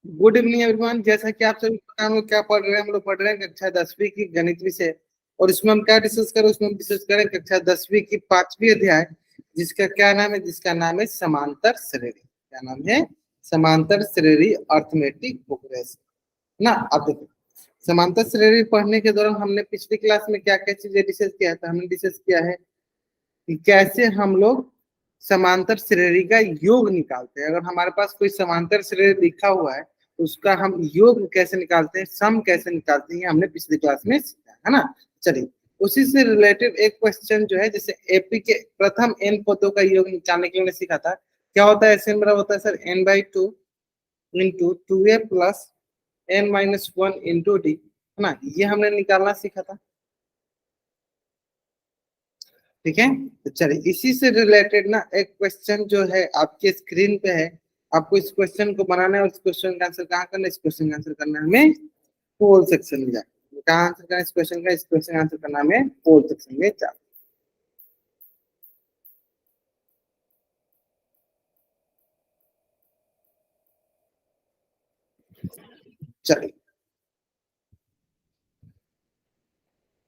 Good evening everyone. जैसा कि आप सभी पता है, हम लोग क्या पढ़ रहे हैं। हम लोग पढ़ रहे हैं कक्षा 10वीं की गणित विषय। और इसमें हम क्या डिस्कस करें, उसमें हम डिस्कस करें कक्षा 10वीं की 5वीं अध्याय, जिसका क्या नाम है, जिसका नाम है समांतर श्रेणी। क्या नाम है? समांतर श्रेणी अर्थमेटिक प्रोग्रेशन। ना अब देखो, समांतर श्रेणी पढ़ने के दौरान हमने पिछली क्लास में क्या क्या चीजें डिस्कस किया था। हमने डिस्कस किया है कि कैसे हम लोग समांतर श्रेणी का योग निकालते हैं। अगर हमारे पास कोई समांतर श्रेणी लिखा हुआ है तो उसका हम योग कैसे निकालते हैं, सम कैसे निकालते हैं, हमने पिछली क्लास में सीखा है ना। चलिए, उसी से रिलेटेड एक क्वेश्चन जो है, जैसे एपी के प्रथम एन पदों का योग निकालने के लिए हमने सीखा था। क्या होता है? ऐसे मेरा होता है sir n/2 into 2a plus n-1 into d, है ना। ये हमने निकालना सीखा था। ठीक है, तो चलिए इसी से रिलेटेड ना एक क्वेश्चन जो है आपके स्क्रीन पे है। आपको इस क्वेश्चन को बनाना है और इस क्वेश्चन का आंसर कहाँ करना है? इस क्वेश्चन का आंसर करना है हमें पोल सेक्शन में जाकर। कहाँ आंसर करना है इस क्वेश्चन का? इस क्वेश्चन का आंसर करना है हमें पोल सेक्शन में जाकर। चलिए,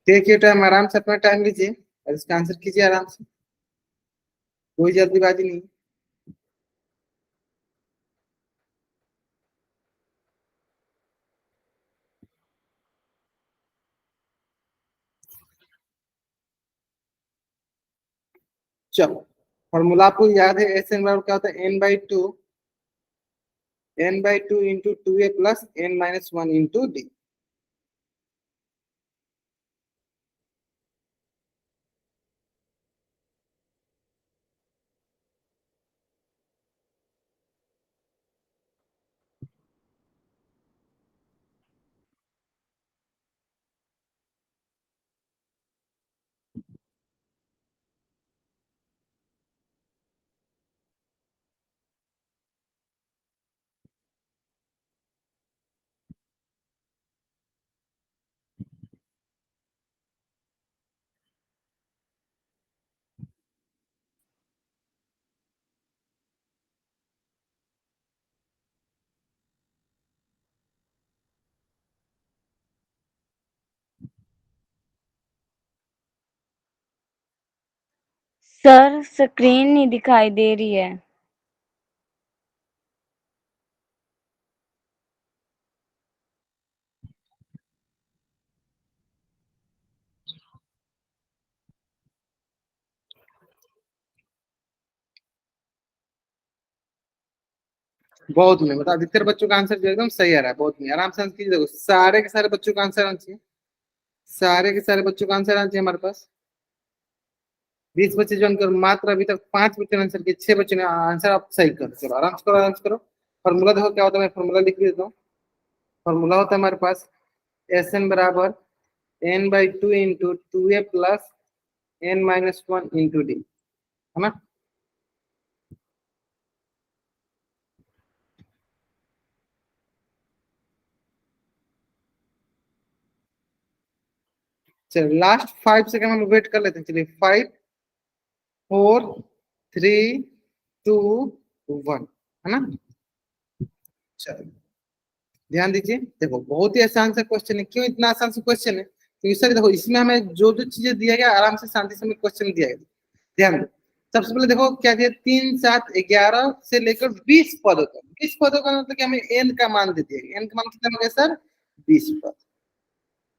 देखिए टाइम, आराम से अपना टाइम लीजिए और इसका आंसर कीजिए आराम से। कोई जल्दीबाजी नहीं। चलो, फॉर्मूला आपको याद है, एस एन बराबर क्या होता है? n/2 into 2a plus n-1 into D. Sir screen नहीं दिखाई दे रही है। बहुत नहीं, मतलब अधिकतर बच्चों का आंसर जो एकदम सही आ रहा है। बहुत नहीं, आराम से आंसर कीजिए। देखो, सारे के सारे बच्चों का आंसर आना चाहिए। सारे के सारे बच्चों का आंसर आना चाहिए हमारे पास। 20 बच्चे ज्वाइन करो, मात्र अभी तक 5 बच्चों ने आंसर किया, 6 बच्चों ने आंसर। आप सही करो, चलो आराम से करो, आराम से करो। फॉर्मूला देखो क्या होता है, मैं फॉर्मूला लिख देता हूँ। फॉर्मूला होता है हमारे पास एस एन बराबर n/2 into 2a plus n-1 into d, है ना। चलिए, लास्ट 5 सेकंड हम वेट कर लेते हैं। चलिए, 5, 4, 3, 2, 1, है ना। चलिए, ध्यान दीजिए। देखो, बहुत ही आसान सा क्वेश्चन है। क्यों इतना आसान सा क्वेश्चन है? क्योंकि सर देखो, इसमें हमें जो जो चीजें दिया गया, आराम से शांति से हमें क्वेश्चन दिया गया। ध्यान दो, सबसे पहले देखो क्या दिया, 3, 7, 11 से लेकर 20 पदों तक। 20 पदों का मतलब कि हमें एन का मान दे दिया गया। एन का मान कितना हो गया सर? 20 पद।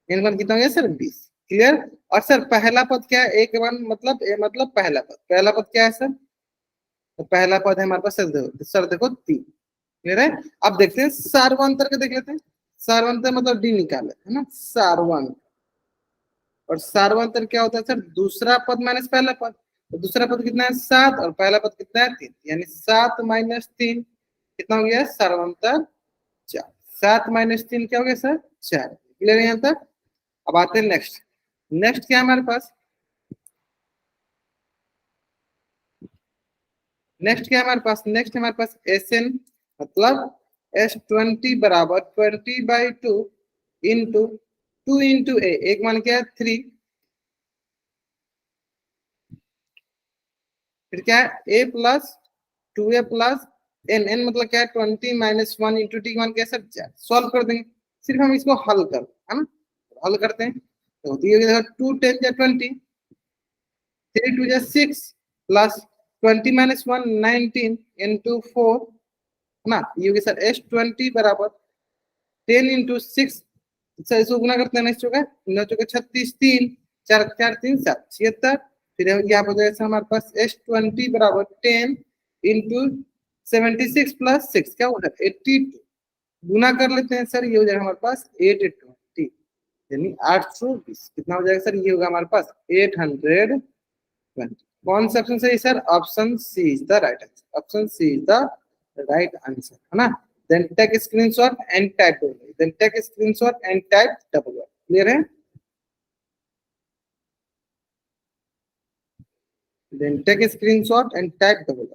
एन का मान कितना हो गया सर? 20। क्लियर। और सर पहला पद क्या है? ए का मान मतलब ए मतलब पहला पद। पहला पद क्या है सर? तो पहला पद है हमारे पास सर देखो 3। क्लियर है। अब देखते हैं सार्वंतर के, देख लेते हैं। सार्वंतर मतलब डी निकाले, है ना, सार्वंत। और सार्वंतर क्या होता है सर? दूसरा पद माइनस पहला पद। तो दूसरा पद कितना है? 7, और पहला पद कितना है? 3, यानी 7-3 कितना हो गया? सार्वंतर 4। 7-3 क्या हो गया सर? 4। क्लियर है यहाँ तक? अब आते हैं नेक्स्ट। नेक्स्ट क्या है हमारे पास? नेक्स्ट क्या है हमारे पास? नेक्स्ट हमारे पास एस एन, मतलब S20 बराबर 20/2 इंटू 2 इंटू ए। एक मान क्या है? 3। फिर क्या है? A plus 2a plus n n मतलब क्या है 20 माइनस 1 इंटू टी वन कैसे सॉल्व कर देंगे, सिर्फ हम इसको हल कर है ना, हल करते हैं तो ये 2 10 जा 20, 3 2 जा 6 प्लस 20 माइनस 1 19 इंटू 4 है ना, ये होगी सर एस 20 बराबर 10 इंटू 6, सर इसको गुना करते हैं, निश्चय का 9 चौके 36 3 4 4 3 7 76, फिर यहाँ पर जैसे हमारे पास एस 20 बराबर 10 इंटू 76 प्लस 6 क्या होगा 82, गुना कर लेते हैं सर, ये हो जाएगा हमारे पास 820 यानी 820, कितना हो जाएगा सर, ये होगा हमारे पास 820। कौन सा ऑप्शन सही sir, option C is the right answer, option C is the right answer है ना। Then take screenshot and type double, then take screenshot and type double, clear है, then take screenshot and type double.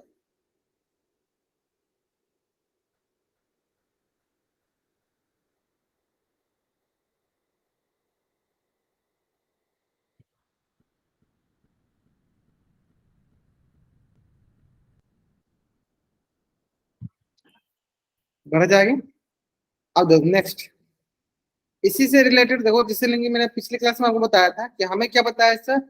बढ़ जाएंगे, अब देखो next, इसी से related देखो, जिससे लेंगे मैंने पिछले क्लास में आपको बताया था कि हमें क्या बताया सर,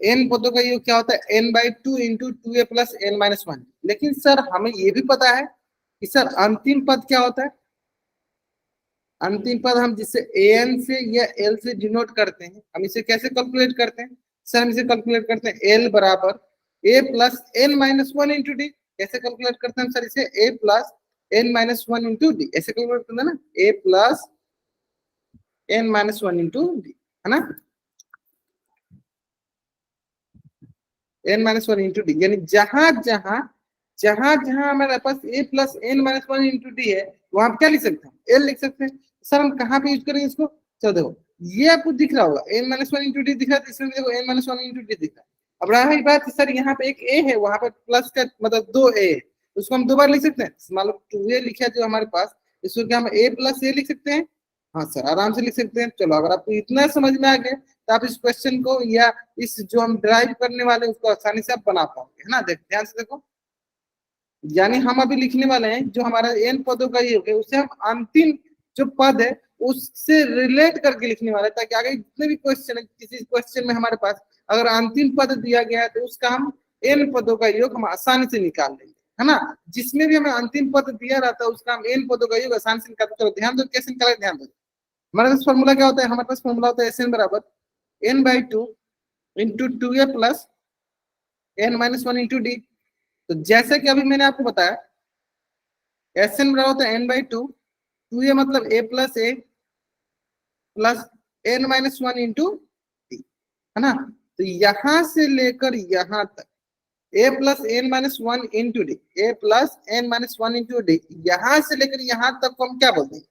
एन पदों का योग क्या होता है n by two into two a plus n minus one, लेकिन सर हमें ये भी पता है कि सर अंतिम पद क्या होता है, अंतिम पद हम जिससे एन से या एल से डिनोट करते हैं, हम इसे कैसे कैलकुलेट करते हैं सर, हम इसे कैलकुलेट करते हैं एल बराबर a plus n minus one into d, कैसे कैलकुलेट करते हैं सर इसे a plus n minus one into d, ऐसे कैलकुलेट करते हैं ना, a plus n minus one into d है ना, n minus one into d, यानी जहां जहां जहां जहां हमारे पास a plus n minus one into d है, वहां क्या लिख सकते हैं एल लिख सकते हैं। सर हम कहाँ पे यूज करेंगे इसको, चलो देखो ये आपको दिख रहा होगा n minus one into d दिख रहा है, इसमें देखो n minus one into d दिख रहा है। अब रहा ही बात सर यहाँ पे एक ए है, वहां पे प्लस का मतलब दो ए है, उसको हम दो बार लिख सकते हैं, मान लो टू ए लिखा है जो हमारे पास, इसको क्या हम ए प्लस ए लिख सकते हैं, हाँ सर आराम से लिख सकते हैं। चलो अगर आपको इतना समझ में आ गया तो आप इस क्वेश्चन को या इस जो हम ड्राइव करने वाले हैं उसको आसानी से आप बना पाओगे है ना, देख ध्यान से देखो, यानी हम अभी लिखने वाले हैं जो हमारा एन पदों का योग है उसे हम अंतिम जो पद है उससे रिलेट करके लिखने वाले हैं, ताकि आगे जितने भी क्वेश्चन है किसी क्वेश्चन में हमारे पास अगर अंतिम पद दिया गया है तो उसका हम एन पदों का योग हम आसानी से निकाल लेंगे है ना, जिसमें भी हमें अंतिम पद दिया रहता है उसका हम एन पदों का योग आसानी से निकालते। चलो ध्यान दो कैसे निकाले, ध्यान दो, हमारे पास फॉर्मूला क्या होता है, हमारे पास फॉर्मूला होता है एस एन बराबर n by two into two a plus n minus one into d. तो जैसे कि अभी मैंने आपको बताया एस एन बराबर होता है एन बाई टू ए मतलब a plus n minus one into d है ना, तो यहां से लेकर यहां तक a plus n minus one into d, a plus n minus one into d, यहां से लेकर यहां तक को हम क्या बोलते हैं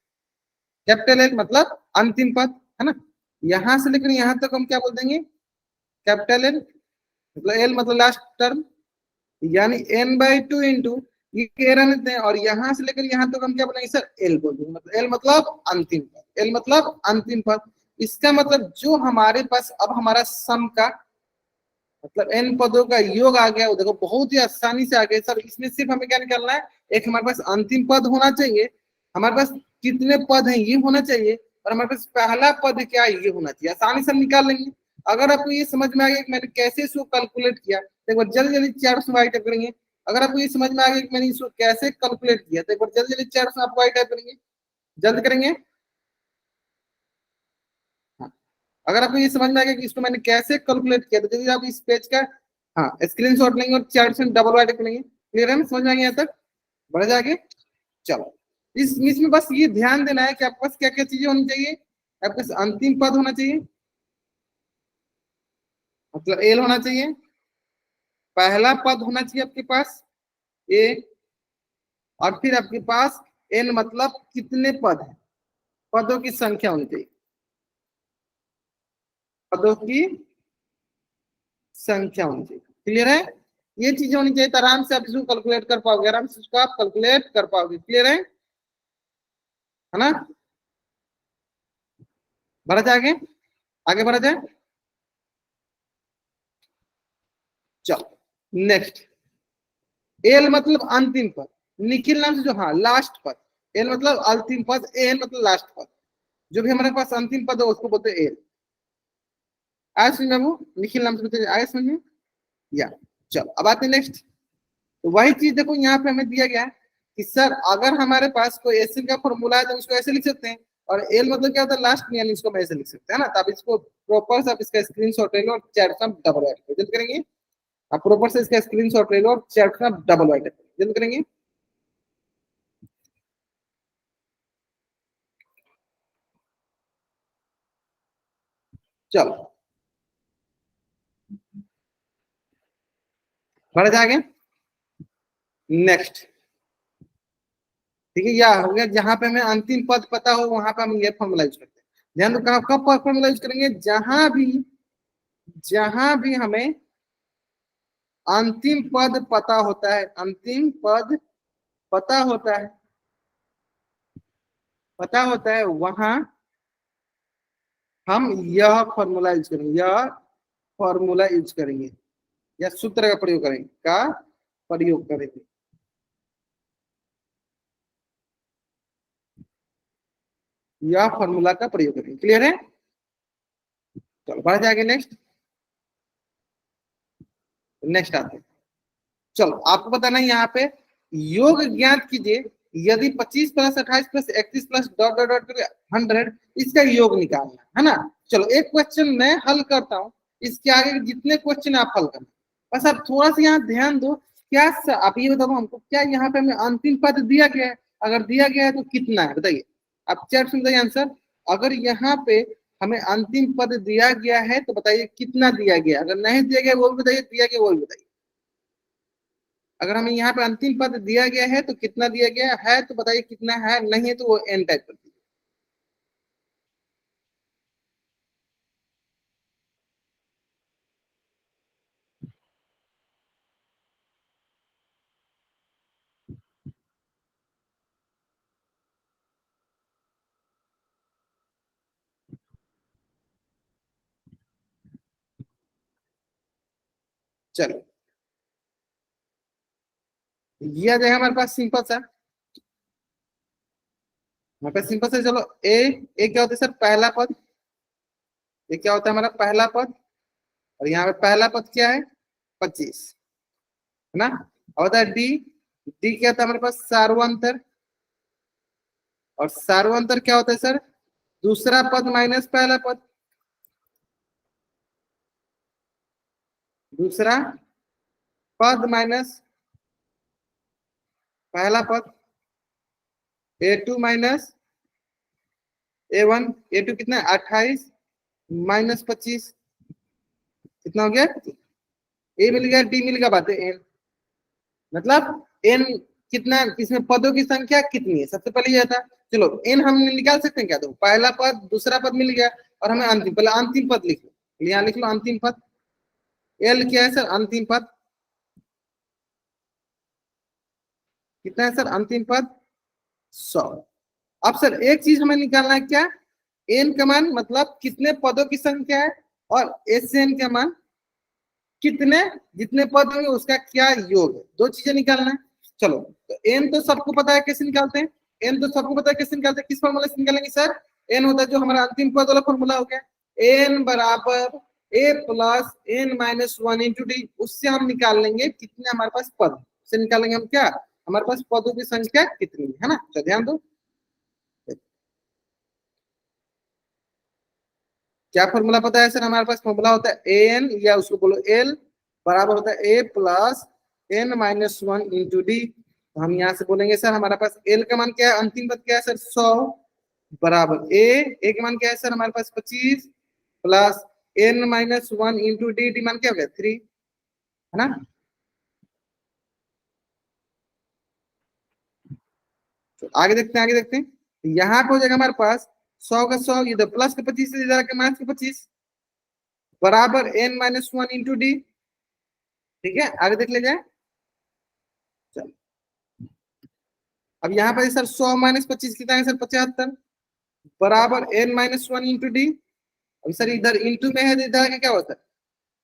कैपिटल एल मतलब अंतिम पद है ना, यहां से लेकर यहां तक हम क्या बोल देंगे कैपिटल एल मतलब एल मतलब लास्ट टर्म, यानी एन बाई टू इंटू ये रहने देते हैं, और यहां से लेकर यहां तक हम क्या बोलेंगे सर एल बोल देंगे, मतलब एल मतलब अंतिम पद, एल मतलब अंतिम पद। इसका मतलब जो हमारे पास अब हमारा सम का मतलब एन पदों का योग आ गया, वो देखो बहुत ही आसानी से आ गया सर, इसमें सिर्फ हमें क्या निकालना है, एक हमारे पास अंतिम पद होना चाहिए, हमारे पास कितने पद हैं ये होना चाहिए, और हमारे पास पहला पद क्या है ये होना चाहिए, आसानी से हम निकाल लेंगे। अगर आपको ये समझ में आ गया कि मैंने कैसे इसको कैलकुलेट किया तो एक बार जल्दी जल्दी चैट में टाइप करेंगे, अगर आपको ये समझ में आ गया कि मैंने इसको कैसे कैलकुलेट किया तो एक बार जल्दी जल्दी चैट में आपको टाइप करेंगे, जल्द करेंगे। हाँ अगर आपको ये समझ में आ गया कि इसको मैंने कैसे कैलकुलेट किया तो जल्दी आप इस पेज का हाँ स्क्रीनशॉट लेंगे और चैट में डबल वाइट करेंगे, क्लियर है, समझ में आ गया यहाँ तक, बढ़ जाएंगे। चलो इसमें बस ये ध्यान देना है कि आपके पास क्या क्या चीजें होनी चाहिए, आपके पास अंतिम पद होना चाहिए मतलब एल होना चाहिए, पहला पद होना चाहिए आपके पास ए, और फिर आपके पास एन मतलब कितने पद हैं, पदों की संख्या होनी चाहिए, पदों की संख्या होनी चाहिए, क्लियर है, ये चीजें होनी चाहिए तो आराम से आप इसको कैलकुलेट कर पाओगे, आराम से इसको आप कैलकुलेट कर पाओगे, क्लियर है ना, बढ़ा जाए आगे बढ़ा जाए। चलो नेक्स्ट, एल मतलब अंतिम पद, निखिल नाम से जो, हाँ लास्ट पद, एल मतलब अंतिम पद, एन मतलब लास्ट पद, जो भी हमारे पास अंतिम पद है उसको बोलते हैं एल। आया समझ में? निखिल नाम से बोलते आया समझ में? या चलो अब आते हैं नेक्स्ट। तो वही चीज देखो यहाँ पे हमें दिया गया है कि सर अगर हमारे पास कोई एसिड का फॉर्मूला है तो उसको ऐसे लिख सकते हैं, और एल मतलब क्या होता है लास्ट में, यानी इसको हम ऐसे लिख सकते हैं ना। तब इसको प्रॉपर से आप इसका स्क्रीनशॉट ले लो और चैट में डबल राइट करो, जल्द करेंगे। आप प्रॉपर से इसका स्क्रीनशॉट ले लो और चैट में डबल राइट करो, जल्द करेंगे। चलो बढ़ जाएंगे नेक्स्ट। ठीक है, या हो गया जहां पे हमें अंतिम पद पता हो वहां पे हम ये फॉर्मूला यूज करते हैं। ध्यान दो कब कब फॉर्मूला यूज करेंगे, जहां भी हमें अंतिम पद पता होता है, अंतिम पद पता होता है वहां हम यह फॉर्मूला यूज करेंगे, या सूत्र का प्रयोग करेंगे, या फॉर्मूला का प्रयोग करेंगे। क्लियर है? चलो बढ़ जाएंगे नेक्स्ट। नेक्स्ट आते हैं। चलो आपको बताना है यहाँ पे, योग ज्ञात कीजिए यदि 25 plus 28 plus 31 plus dot dot dot 100, इसका योग निकालना है ना। चलो एक क्वेश्चन मैं हल करता हूँ, इसके आगे जितने क्वेश्चन आप हल करना, बस आप थोड़ा सा यहाँ ध्यान दो। क्या आप ये बताओ हमको, क्या यहाँ पे हमें अंतिम पद दिया गया है? अगर दिया गया है तो कितना है बताइए, आप चैट में बताइए आंसर। अगर यहाँ पे हमें अंतिम पद दिया गया है तो बताइए कितना दिया गया, अगर नहीं दिया गया वो भी बताइए, दिया गया वो भी बताइए। अगर हमें यहाँ पे अंतिम पद दिया गया है तो कितना दिया गया है तो बताइए कितना है, नहीं है तो वो एन टाइप कर दीजिए। चलो ये आ जाएगा हमारे पास सिंपल सा, हमारे पास सिंपल सा। चलो ए क्या होता है सर, पहला पद। ये क्या होता है हमारा पहला पद, और यहाँ पे पहला पद क्या है 25, है ना। और होता है डी, डी क्या होता है हमारे पास सार्वंतर, और सार्वंतर क्या होता है सर, दूसरा पद माइनस पहला पद, दूसरा पद माइनस पहला पद, A2 माइनस A1, A2 कितना है 28 माइनस 25, कितना हो गया, ए मिल गया, डी मिल गया, बात है एन। मतलब एन कितना, इसमें पदों की संख्या कितनी है सबसे पहले यह था। चलो एन हम निकाल सकते हैं क्या, तो पहला पद दूसरा पद मिल गया, और हमें अंतिम, पहले अंतिम पद लिख लो, यहाँ लिख लो अंतिम पद। एल क्या है सर, अंतिम पद कितना है सर, अंतिम पद 100। अब सर एक चीज हमें निकालना है, क्या, एन का मान मतलब कितने पदों की संख्या है, और एस एन का मान कितने, जितने पद होंगे उसका क्या योग है, दो चीजें निकालना है। चलो तो एन तो सबको पता है कैसे निकालते हैं, एन तो सबको पता है कैसे निकालते हैं, किस फॉर्मूला से निकालेंगे सर, एन होता है जो हमारा अंतिम पद वाला फॉर्मूला हो गया, एन बराबर a plus n minus 1 into d, उससे हम निकाल लेंगे कितने हमारे पास पद, उससे निकालेंगे हम क्या, हमारे पास पदों की संख्या कितनी है ना। तो ध्यान दो क्या फॉर्मूला पता है सर, हमारे पास फॉर्मूला होता है एन, या उसको बोलो एल बराबर होता है a plus n minus 1 into d. तो हम यहाँ से बोलेंगे सर हमारे पास एल का मान क्या है, अंतिम पद क्या है सर 100, बराबर ए का मान क्या है सर हमारे पास 25 plus n minus 1 into d, d मान क्या हो गया 3, है ना। तो आगे देखते हैं, यहाँ पे हो जाएगा हमारे पास 100 का 100, इधर प्लस का 25 इधर के माइनस का 25, बराबर एन माइनस 1 इंटू डी। ठीक है, आगे देख ले जाए। चलो अब यहाँ पर सर 100 माइनस 25 कितना है सर 75, बराबर एन माइनस 1 इंटू डी। अब सर इधर इंटू में है तो इधर आके क्या होता है,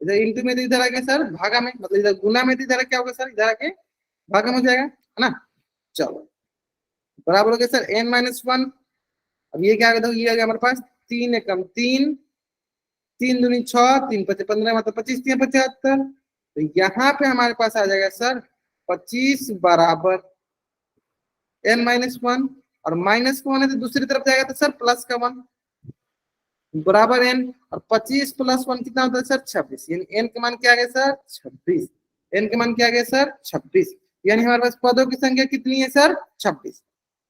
इधर इंटू में तो इधर आके सर भागा में, मतलब इधर गुना में तो इधर क्या होगा सर, इधर आके भागा में हो जाएगा, है ना। चलो बराबर हो गया सर n-1। अब ये क्या आ गया, ये आ गया हमारे पास 3 एकम 3, 3 दूनी 6, 3 पचे 15, मतलब 25 3 75। तो यहाँ पे हमारे पास आ जाएगा सर 25 बराबर n-1, और माइनस का 1 है तो दूसरी तरफ जाएगा तो सर प्लस का 1 बराबर n, और 25 प्लस 1 कितना होता है सर 26, यानी n का मान क्या आ गया सर 26। n का मान क्या आ गया सर 26, यानी हमारे पास पदों की संख्या कितनी है सर 26।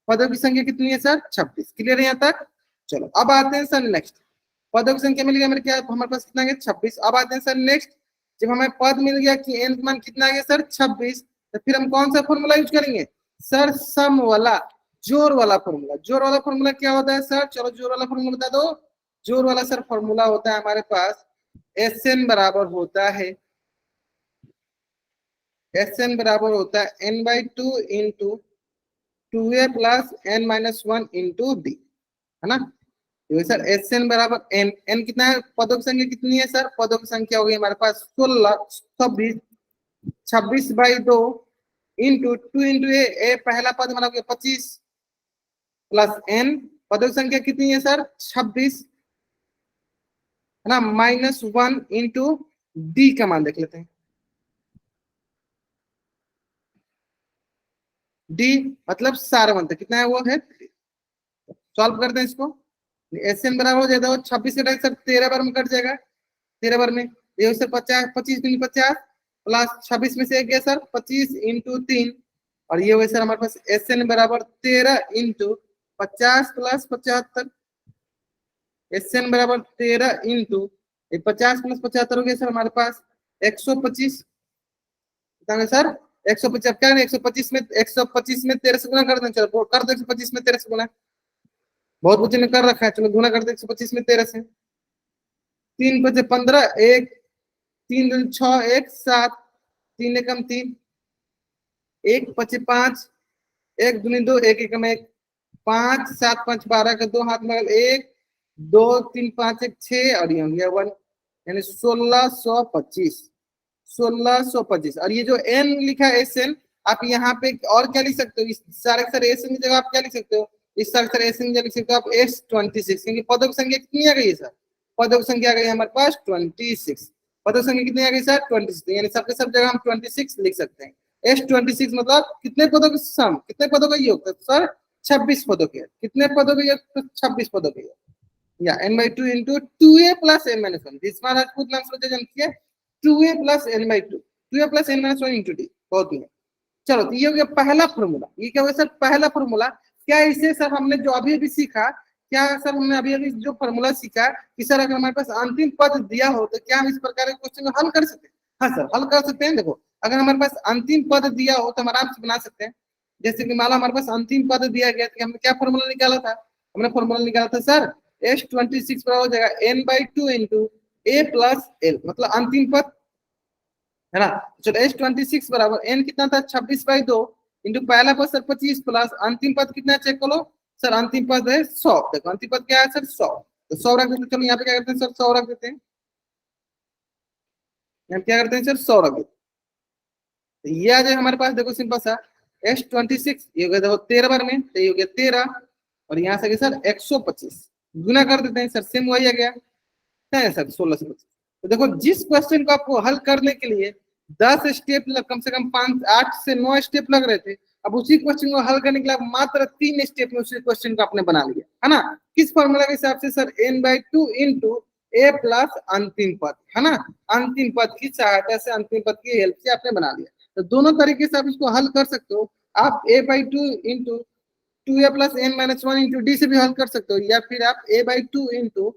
पदों की संख्या कितनी है सर 26। क्लियर है यहाँ तक। चलो अब आते हैं सर नेक्स्ट। पदों की संख्या मिल गया मेरे, क्या हमारे पास कितना है 26। अब आते हैं सर नेक्स्ट, जब हमें पद मिल गया कि n का मान कितना आ गया सर 26, तो फिर हम कौन सा फॉर्मूला यूज करेंगे सर, सम वाला, जोड़ वाला फॉर्मूला। जोड़ वाला फॉर्मूला क्या होता है सर, चलो जोड़ वाला फॉर्मूला बता दो। जोड़ वाला सर फॉर्मूला होता है हमारे पास Sn बराबर होता है, Sn बराबर होता है n/2 into 2a plus n-1 into d, है ना। तो सर Sn बराबर n, n कितना है, पदों की संख्या कितनी है सर, पदों की संख्या होगी हमारे पास 16 26, 26/2 इंटू 2 इंटू ए, पहला पद मतलब 25 प्लस n, पदों की संख्या कितनी है सर 26, है ना, -1 इंटू डी का मान देख लेते हैं। डी मतलब सारवंत कितना है वो है, सॉल्व करते हैं इसको। एस एन बराबर हो जाएगा 26 कटेगा सर 13 बार में कट जाएगा, 13 बार में ये सर 50, 25 दूनी 50 प्लस 26 में से एक गया सर 25 इंटू 3, और ये हुआ सर हमारे पास एस एन बराबर 13 इंटू 50 प्लस 75। एस एन बराबर 13 इंटू 50 प्लस 75 हो गया सर हमारे पास 125, सर 125। क्या 125 में 125 में 13 से गुना कर दें, चलो कर दो 125 में 13 से गुना, बहुत बच्चे ने कर रखा है, चलो गुना कर दे 125 में 13 से। 3 बचे 15, एक 3 दूनी 6, एक 7, 3 एकम 3, एक बचे 5, एक दूनी 2, एक एकम 1, 5 7 5 12 का 2 हाथ में 1 2 3 5 1 6, और ये हो गया 1, यानी 1625, 1625। और ये जो n लिखा है एस एन, आप यहाँ पे और क्या लिख सकते हो, इस सारे सर एस एन की जगह आप क्या लिख सकते हो, इस सारे सर एस एन की जगह लिख सकते हो आप S26, क्योंकि पदों की संख्या कितनी आ गई है सर, पदों की संख्या आ गई हमारे पास 26। पदों की संख्या कितनी आ गई सर 26, यानी सबके सब जगह हम 26 लिख सकते हैं। S26 मतलब कितने पदों का सम, कितने पदों का योग, तो सर 26 पदों के, कितने पदों के योग, तो 26 पदों के योग, या n/2 into 2a plus n-1, जिसमें राजपूत नाम से जन्म किया 2a plus n/2, 2a plus n-1 into D, बहुत ही। चलो तो ये हो गया पहला फॉर्मूला। ये क्या हो गया सर पहला फॉर्मूला। क्या इसे सर हमने जो अभी अभी सीखा, क्या सर हमने अभी अभी जो फॉर्मूला सीखा कि सर अगर हमारे पास अंतिम पद दिया हो तो क्या हम इस प्रकार के क्वेश्चन को हल कर सकते हैं, हाँ सर हल कर सकते हैं। देखो अगर हमारे पास अंतिम पद दिया हो तो हम आराम से बना सकते हैं। जैसे कि मान लो हमारे पास अंतिम पद दिया गया तो हमने क्या फॉर्मूला निकाला था, हमने फॉर्मूला निकाला था सर S26 बराबर हो जाएगा n/2 into a plus L, मतलब अंतिम पद, है ना। चलो S26 बराबर n कितना था 26/2 इंटू पहला पद सर 25 प्लस अंतिम पद कितना चेक करो सर, अंतिम पद है 100। देखो अंतिम पद क्या है सर 100, तो 100 रख देते। चलो यहाँ पे क्या करते हैं सर 100 रख देते हैं, यहाँ क्या करते हैं सर 100 रख देते हैं। तो ये आ जाए हमारे पास, देखो सिंपल सा S26, ये हो गया देखो 13 बार में, तो ये हो गया 13, और यहाँ से सर 125 गुना कर देते हैं सर, सेम वही आ गया है सर 1625। तो देखो जिस क्वेश्चन को आपको हल करने के लिए 10 स्टेप कम से कम 5 8 से 9 स्टेप लग रहे थे, अब उसी क्वेश्चन को हल करने के लिए मात्र 3 स्टेप में उसी क्वेश्चन को आपने बना लिया, है ना। किस फॉर्मूला के हिसाब से सर n/2 इंटू ए प्लस अंतिम पद, है ना, अंतिम पद की सहायता से, अंतिम पद की हेल्प से आपने बना लिया। तो दोनों तरीके से आप इसको हल कर सकते हो। आप a/2 into 2a plus n-1 into d से भी हल कर सकते हो, या फिर आप a/2 इंटू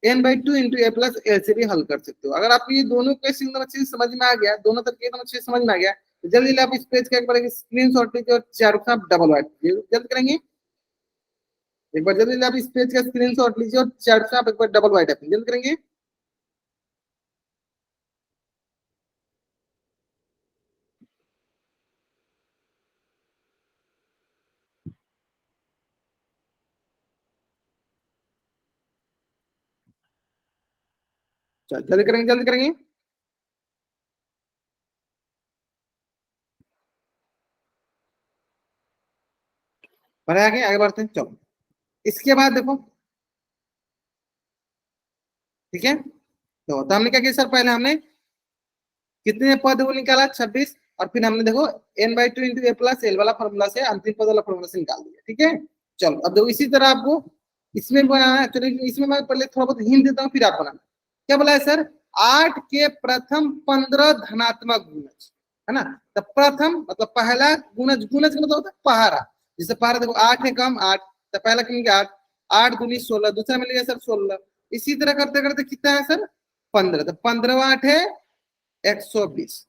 n/2 इंटू ए प्लस एल से भी हल कर सकते हो। अगर आप ये दोनों क्वेश्चन एकदम अच्छे से समझ में आ गया, दोनों तरीके एकदम अच्छे से समझ में आ गया, तो जल्दी आप इस पेज का एक बार स्क्रीन शॉट लीजिए और चारों का डबल वाइट जल्द करेंगे। एक बार जल्दी आप इस पेज का स्क्रीन शॉट लीजिए और चारों का एक बार डबल वाइट जल्द करेंगे। जल्दी करेंगे, जल्दी करेंगे। बढ़े आगे, आगे बढ़ते हैं, चलो। इसके बाद देखो, ठीक है, तो हमने क्या किया सर, पहले हमने कितने पद वो निकाला, 26, और फिर हमने देखो n/2 इंटू ए प्लस एल वाला फॉर्मूला से, अंतिम पद वाला फॉर्मूला से निकाल दिया, ठीक है। चलो अब देखो, इसी तरह आपको इसमें बनाना है। चलो इसमें मैं पहले थोड़ा बहुत हिंट देता हूँ, फिर आप बनाना। क्या बोला है सर, 8 के प्रथम 15 धनात्मक गुणज, है ना। तो प्रथम मतलब पहला गुणज, गुणज का मतलब होता है पहाड़ा। जैसे पहाड़ा देखो, 8 है कम 8, तो पहला क्या मिल गया 8, 8 दूनी 16, दूसरा मिल गया सर 16। इसी तरह करते करते कितना है सर, 15, तो 15 8 है 120।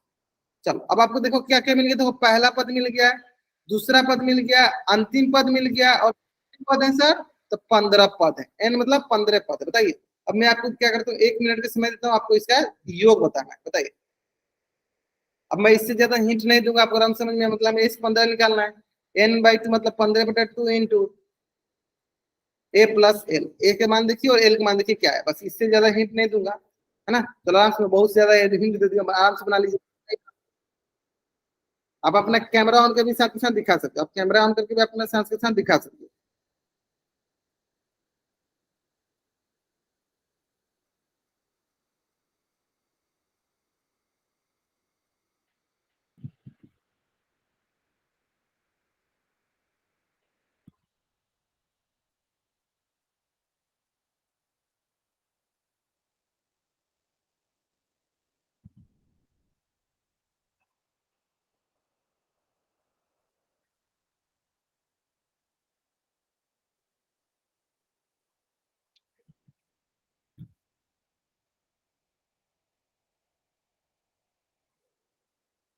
चलो अब आपको देखो क्या क्या मिल गया, देखो पहला पद मिल गया, दूसरा पद मिल गया, अंतिम पद मिल गया, और पद है सर, तो 15 पद है, एन मतलब 15 पद है। बताइए, अब मैं आपको क्या करता हूँ, 1 मिनट का समय देता हूँ, आपको इसका योग बताना है, बताइए। अब मैं इससे ज्यादा हिंट नहीं दूंगा, आपको आराम समझ में, मतलब इस 15 निकालना है, n/2 मतलब 15/2 इंटू ए प्लस एल, ए के मान देखिए और एल के मान देखिए क्या है, बस इससे ज्यादा हिंट नहीं दूंगा, है ना। चलो आराम से, बहुत ज्यादा हिंट दे दिया, आराम से बना लीजिए। आप अपना कैमरा ऑन करके साथ के साथ दिखा सकते हो, आप कैमरा ऑन करके भी अपना साथ के साथ दिखा सकते हो।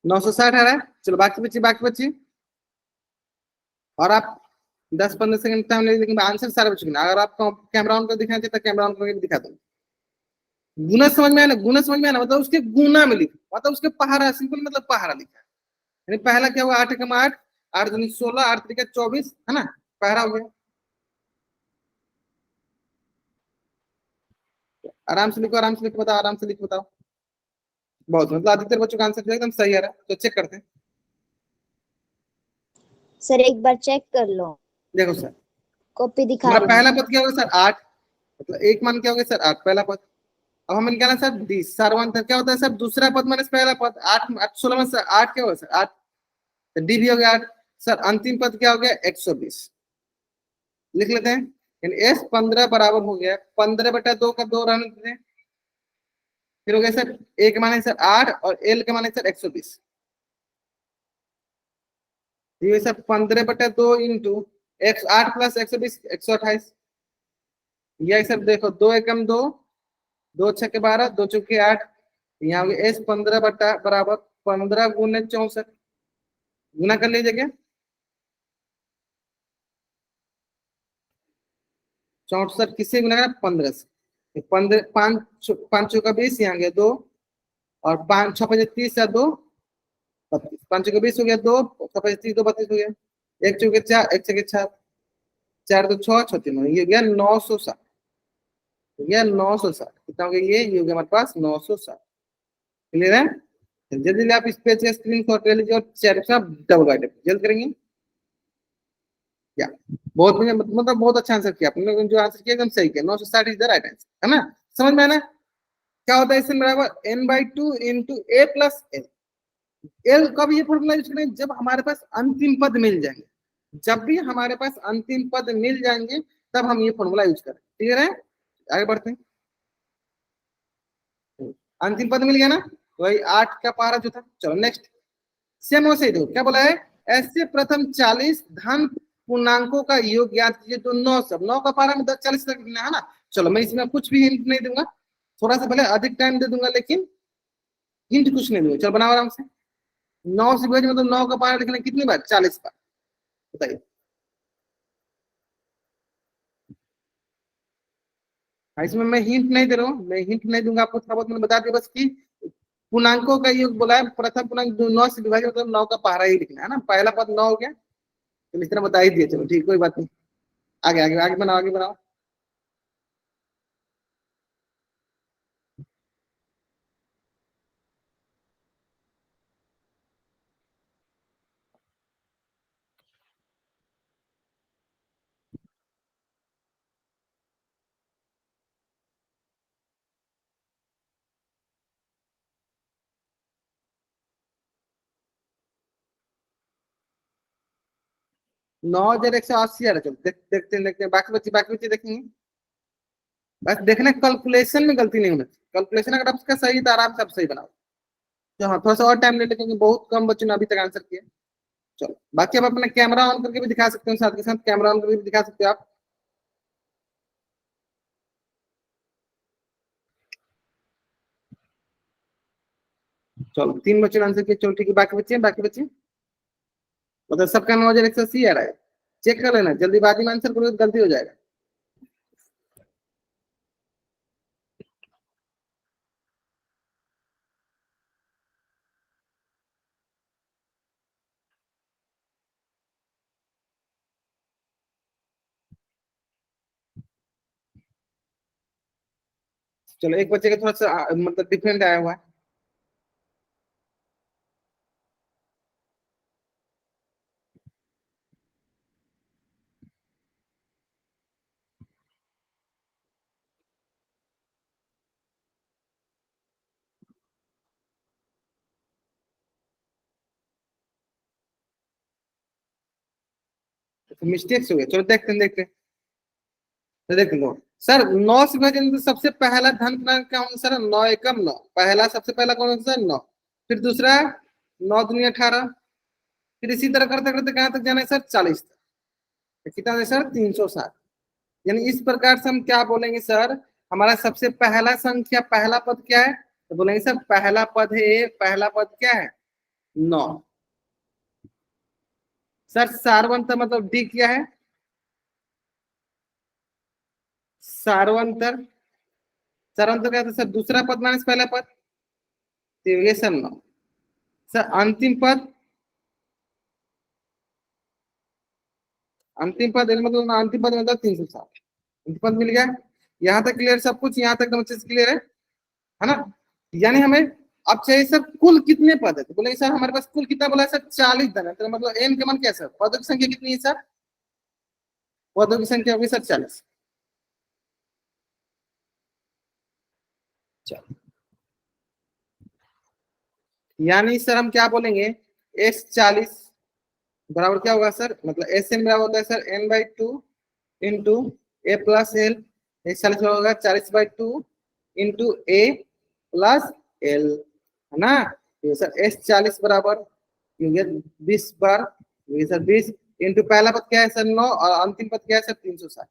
960 आ रहा है, चलो बाकी बच्चे, बाकी बच्चे, और आप 10-15 सेकंड टाइम ले, लेकिन आंसर सारे बच्चों के ना, अगर आपको कैमरा ऑन कर दिखाना चाहिए तो कैमरा ऑन करके भी दिखा दो। गुना समझ में आया ना, गुना समझ में आया ना, मतलब उसके गुना में लिखो, मतलब उसके पहाड़ा, सिंपल मतलब पहाड़ा लिखा है। यानी पहला क्या हुआ, 8 कम 8, 8 दूनी 16, 8 तरीका 24, है ना, पहला हो गया। आराम से लिखो, आराम से लिखो, बताओ, आराम से लिखो, बताओ। बहुत मतलब अधिकतर बच्चों का आंसर एकदम सही आ रहा है, तो चेक करते हैं। सर एक बार चेक कर लो, देखो सर, कॉपी दिखा हमारा रही पहला हूँ। पद क्या होगा सर, 8, मतलब एक मान क्या होगा सर, 8 पहला पद। अब हमें निकालना सर डी सर्वांतर, क्या होता है सर, दूसरा पद माइनस पहला पद, 8 8 16 में सर 8 क्या होगा सर, 8, तो डी भी हो गया 8। सर अंतिम पद क्या हो गया, 120, लिख लेते हैं। यानी एस 15 बराबर हो गया 15/2 का 2 रहने देते हैं। फिर हो गया सर, ए के माने सर 8 और एल के माने सर 120, ये सर 15/2 इंटू 8 प्लस 120 128। यह सर देखो, 2 एकम 2, 2 छके 12, 2 चौके 8, यहाँ एस 15 बटा बराबर 15 गुने 64, गुना कर लीजिएगा, 64 किससे गुना करना, 15 से, 15 पाँच, 5 का 20, यहाँ गया 2, और 5 6 5 30 या 2 32, 5 का 20 हो गया 2, 6 5 30 2 32 हो गया, एक चौके 4, एक छके 4, 4 तो 6 6 3, ये गया 960, ये 960 कितना हो गया, ये हो गया हमारे पास 960। क्लियर है, जल्दी जल्दी आप इस पेज का स्क्रीन शॉट ले लीजिए और चेयर पे आप डबल बाइट जल्द करेंगे क्या। बहुत मतलब बहुत अच्छा आंसर किया आपने, जो आंसर किया एकदम सही किया, 960 इज द राइट आंसर, है ना। समझ में आना, क्या होता है इससे बराबर n/2 इंटू ए प्लस एल। एल कब ये फॉर्मूला यूज करें, जब हमारे पास अंतिम पद मिल जाएंगे, जब भी हमारे पास अंतिम पद मिल जाएंगे तब हम ये फॉर्मूला यूज करें। क्लियर है, आगे बढ़ते हैं। अंतिम पद मिल गया ना, वही 8 का पारा जो था। चलो नेक्स्ट, सेम वैसे ही दो, क्या बोला है, ऐसे प्रथम 40 धन पूर्णांकों का योग ज्ञात कीजिए, तो 9 सब 9 का पारा में 10 40 तक लिखना है ना। चलो मैं इसमें कुछ भी हिंट नहीं दूंगा, थोड़ा सा भले अधिक टाइम दे दूंगा, लेकिन हिंट कुछ नहीं दूंगा। चलो बनाओ आराम से, 9 से विभाजित मतलब 9 का पारा लिखना कितनी बार, 40 बार, बताइए। इसमें मैं हिंट नहीं दे रहा हूँ, मैं हिंट नहीं दूंगा आपको, थोड़ा बहुत मैंने बता दिया बस कि पूर्णांकों का योग बोला है, प्रथम पूर्णांक 9 से विभाजित मतलब 9 का पहाड़ा ही लिखना है ना, पहला पद 9 हो गया, तो इस तरह बता ही दिए। चलो ठीक, कोई बात नहीं, आगे आगे आगे बनाओ, आगे बनाओ। 9,180 आ रहा है। चलो देखते हैं बाकी बच्चे देखेंगे। बस देखना कैलकुलेशन में गलती नहीं होना चाहिए। कैलकुलेशन अगर आपका सही तो आराम से आप सही बनाओ। तो हाँ, थोड़ा सा और टाइम ले लेते हैं, बहुत कम बच्चों ने अभी तक आंसर किया। चलो बाकी आप अपना कैमरा ऑन करके भी दिखा सकते हो, साथ के साथ कैमरा ऑन करके भी दिखा सकते हो आप। चलो 3 बच्चों ने आंसर किया, चलो ठीक है। बाकी बच्चे मतलब सबका 9,180 आ रहा है। चेक कर लेना, जल्दीबाजी में आंसर करोगे तो गलती हो जाएगा। चलो एक बच्चे का थोड़ा सा मतलब डिफरेंट आया हुआ है। तो मिस्टेक्स हो गए, चलो देखते हैं। तो देख लो सर, 9 से विभाजन तो सबसे पहला धन पूर्णांक क्या होगा सर? 9 एकम 9, पहला सबसे पहला कौन सा? 9। फिर दूसरा 9 दूनी 18। फिर इसी तरह करते करते कहाँ तक जाना है सर? 40 तक। तो कितना है सर? 360। यानी इस प्रकार से हम क्या बोलेंगे सर? हमारा सबसे पहला संख्या, पहला पद क्या है? तो बोलेंगे सर पहला पद है, पहला पद क्या है? 9। सर सारवंत मतलब डी क्या है? सारवंतर। सारवंतर क्या था सर? दूसरा पद माइनस पहला पद। तो ये सर 9। सर अंतिम पद, अंतिम पद मतलब अंतिम पद मतलब 360। अंतिम पद मिल गया। यहाँ तक क्लियर सब कुछ? यहाँ तक एकदम अच्छे से क्लियर है ना? यानी हमें अब चाहिए सर कुल कितने पद है? तो बोले सर हमारे पास कुल कितना बोला है सर? 40 धन है। तो मतलब एन के मान क्या है सर? पदों की संख्या कितनी है सर? पदों की संख्या होगी सर 40। चलो यानी सर हम क्या बोलेंगे? S40 बराबर क्या होगा सर? मतलब एस एन बराबर होता है sir n/2 into A+L। S40 होगा 40/2 इंटू A+L, है ना? ये सर S40 बराबर ये हो गया 20 बार, ये सर 20 इंटू पहला पद क्या है सर? 9, और अंतिम पद क्या है सर? 360।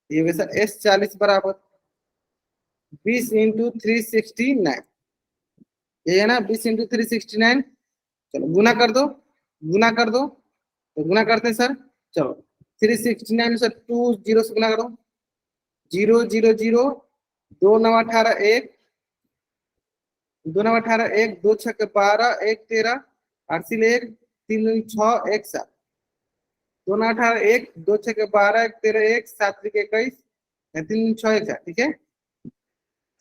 ये हो गया सर S40 बराबर 20 इंटू 369। ये है ना 20 इंटू 369। चलो गुना कर दो, गुना कर दो। तो गुना करते हैं सर। चलो 369 सर 2 जीरो से गुना करो। 0 0 0, 2 9 18 1, 2 9 18 1, 2 6 12, 1 13, 8 1 3 6 1 7। 2 9 18 1, 2 6 12, 1 13 1, 7 1 21, 3 6 1 7। ठीक है।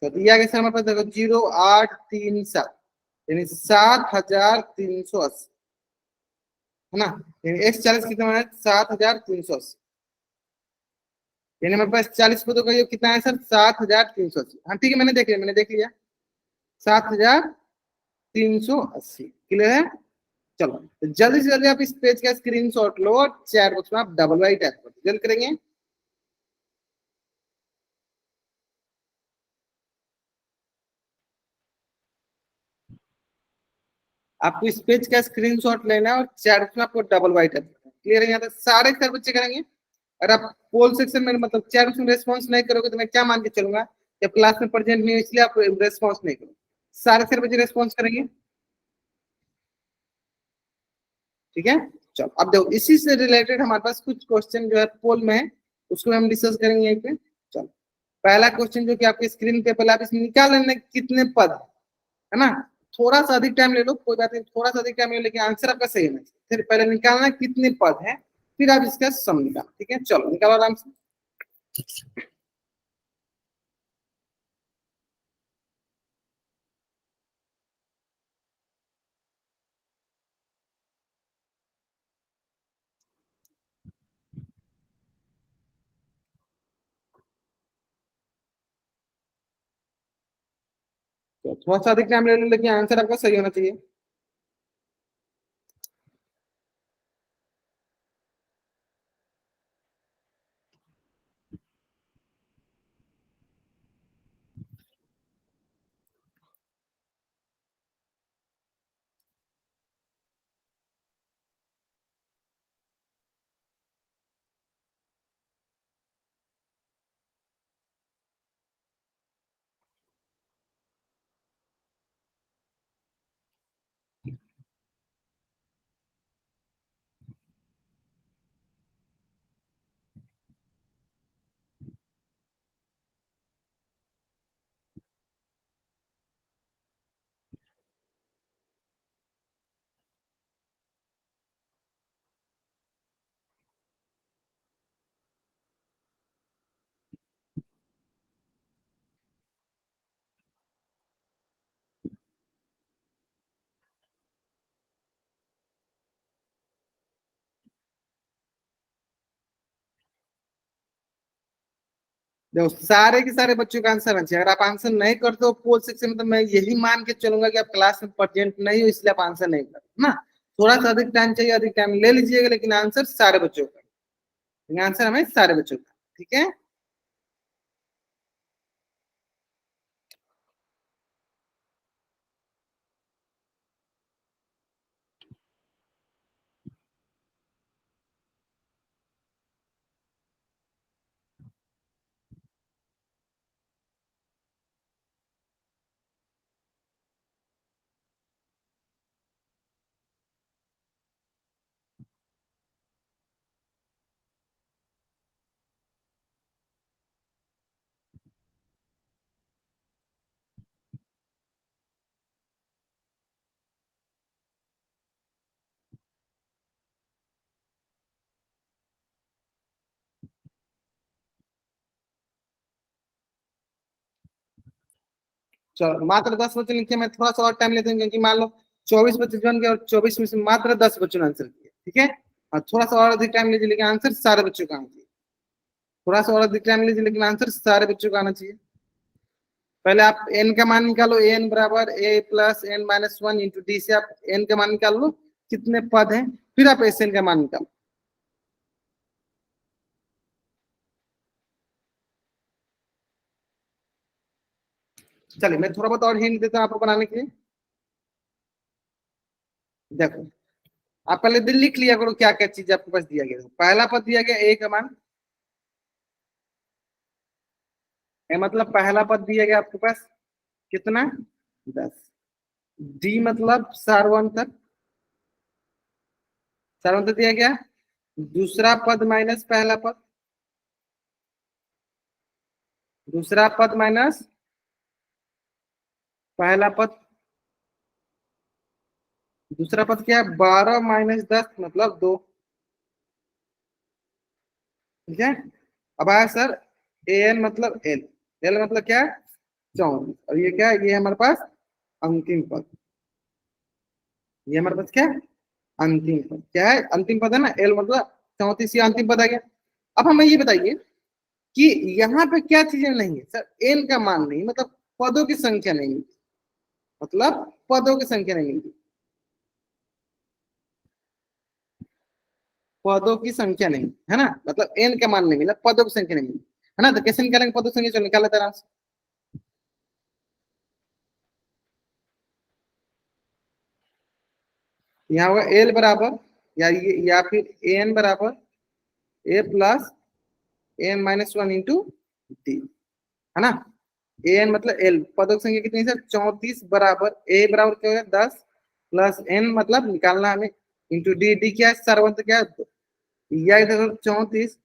तो दिया गया सर हमारे पास देखो 0 8 3 7, यानी 7,380, है ना? यानी S40 कितना है? 7,380। यानी हमारे पास 40 पदों का योग कितना है सर? 7,380। हाँ ठीक है, मैंने देख लिया 7,380। क्लियर है? चलो तो जल्दी से जल्दी आप इस पेज का स्क्रीनशॉट लो और चैट बॉक्स में आप डबल वाई टैप करो, जल्द करेंगे। आपको इस पेज का स्क्रीनशॉट लेना है और चैट बॉक्स में आपको डबल वाई टैप करना है। क्लियर है? यहाँ तक सारे 4 बच्चे करेंगे। अगर आप पोल सेक्शन में मतलब चैट बॉक्स में रेस्पॉन्स नहीं करोगे तो मैं क्या मान के चलूंगा? जब क्लास में प्रेजेंट नहीं हो, इसलिए आप रेस्पॉन्स नहीं करो। सारे 4 बच्चे रेस्पॉन्स करेंगे। ठीक है। चलो अब देखो इसी से रिलेटेड हमारे पास कुछ क्वेश्चन जो है पोल में है, उसको हम डिस्कस करेंगे यहीं पे। चलो पहला क्वेश्चन जो कि आपके स्क्रीन पे, पहले आप इसमें निकाल लेना कितने पद, है ना? थोड़ा सा अधिक टाइम ले लो, कोई बात नहीं, थोड़ा सा अधिक टाइम ले लो, लेकिन आंसर आपका सही होना चाहिए। फिर पहले निकालना कितने पद है, फिर आप इसका सम निकाल। ठीक है, चलो निकालो आराम से। तो थोड़ा सा अधिक टाइम ले लो, लेकिन आंसर आपका सही होना चाहिए। देखो सारे के सारे बच्चों का आंसर आना चाहिए। अगर आप आंसर नहीं करते हो पोल सेक्शन में, तो मैं यही मान के चलूंगा कि आप क्लास में प्रेजेंट नहीं हो, इसलिए आप आंसर नहीं कर ना। थोड़ा सा अधिक टाइम चाहिए, अधिक टाइम ले लीजिएगा, लेकिन आंसर सारे बच्चों का, आंसर हमें सारे बच्चों का, ठीक है। चलो मात्र 10 बच्चों ने लिखे, मैं थोड़ा सा और टाइम लेता हूँ, क्योंकि मान लो 24 बच्चे बन गए और 24 में से मात्र 10 बच्चों ने आंसर किया, ठीक है। और थोड़ा सा और अधिक टाइम लीजिए, लेकिन आंसर सारे बच्चों का आना चाहिए। थोड़ा सा और अधिक टाइम लीजिए, लेकिन आंसर सारे बच्चों का आना चाहिए। पहले आप एन का मान निकालो, एन बराबर a plus n minus one into d से आप एन का मान निकाल लो कितने पद हैं, फिर आप एस एन का मान निकालो। चलिए मैं थोड़ा बहुत और हिंट देता हूँ आपको बनाने के लिए। देखो आप पहले दिल लिख लिया करो क्या क्या चीज आपके पास दिया गया है। पहला पद दिया गया ए का मान, ए मतलब पहला पद दिया गया आपके पास कितना, 10। डी मतलब सार्वंतक, सार्वंतक दिया गया। दूसरा पद माइनस पहला पद, दूसरा पद माइनस पहला पद, दूसरा पद क्या है, 12 - 10 मतलब 2, ठीक है। अब आया सर एन मतलब एल, एल मतलब क्या है 34, और ये क्या है, ये हमारे पास अंतिम पद, ये हमारे पास क्या है अंतिम पद, क्या है अंतिम पद है ना, एल मतलब 34, ये अंतिम पद आ गया। अब हमें ये बताइए कि यहाँ पे क्या चीजें नहीं है सर, एन का मान नहीं, मतलब पदों की संख्या नहीं है, मतलब पदों की संख्या नहीं है, पदों की संख्या नहीं है ना, मतलब एन का मान नहीं मिला, पदों की संख्या नहीं मिली, है ना। तो कैसे निकालेंगे पदों की संख्या, चलो निकाल लेते हैं आराम से। यहाँ होगा एल बराबर, या फिर एन बराबर a plus n minus one into d, है ना। एन मतलब एल, पदों की संख्या कितनी है सर 34 बराबर ए बराबर क्या होगा 10 प्लस एन मतलब निकालना हमें इंटू डी, डी क्या है सर्वंत क्या है, या इधर 34,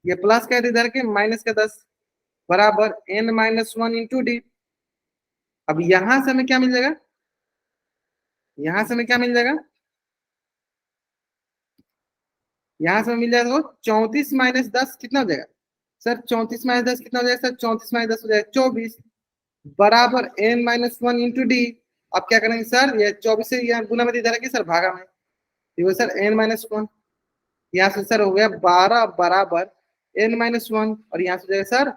ये प्लस का है इधर के माइनस का 10 बराबर n minus one into d. अब यहां से हमें क्या मिल जाएगा, यहां से हमें क्या मिल जाएगा, यहां से हमें मिल जाएगा 34 - 10 कितना हो जाएगा सर, 34 - 10 कितना हो जाएगा सर, 34 - 10 हो जाएगा 24 बराबर n minus one into d. अब क्या करेंगे सर, ये 24 से यहाँ गुना में इधर है कि सर भागा में, ये सर एन माइनस वन, यहाँ से सर हो गया 12 बराबर एन माइनस वन, और यहाँ से हो जाएगा सर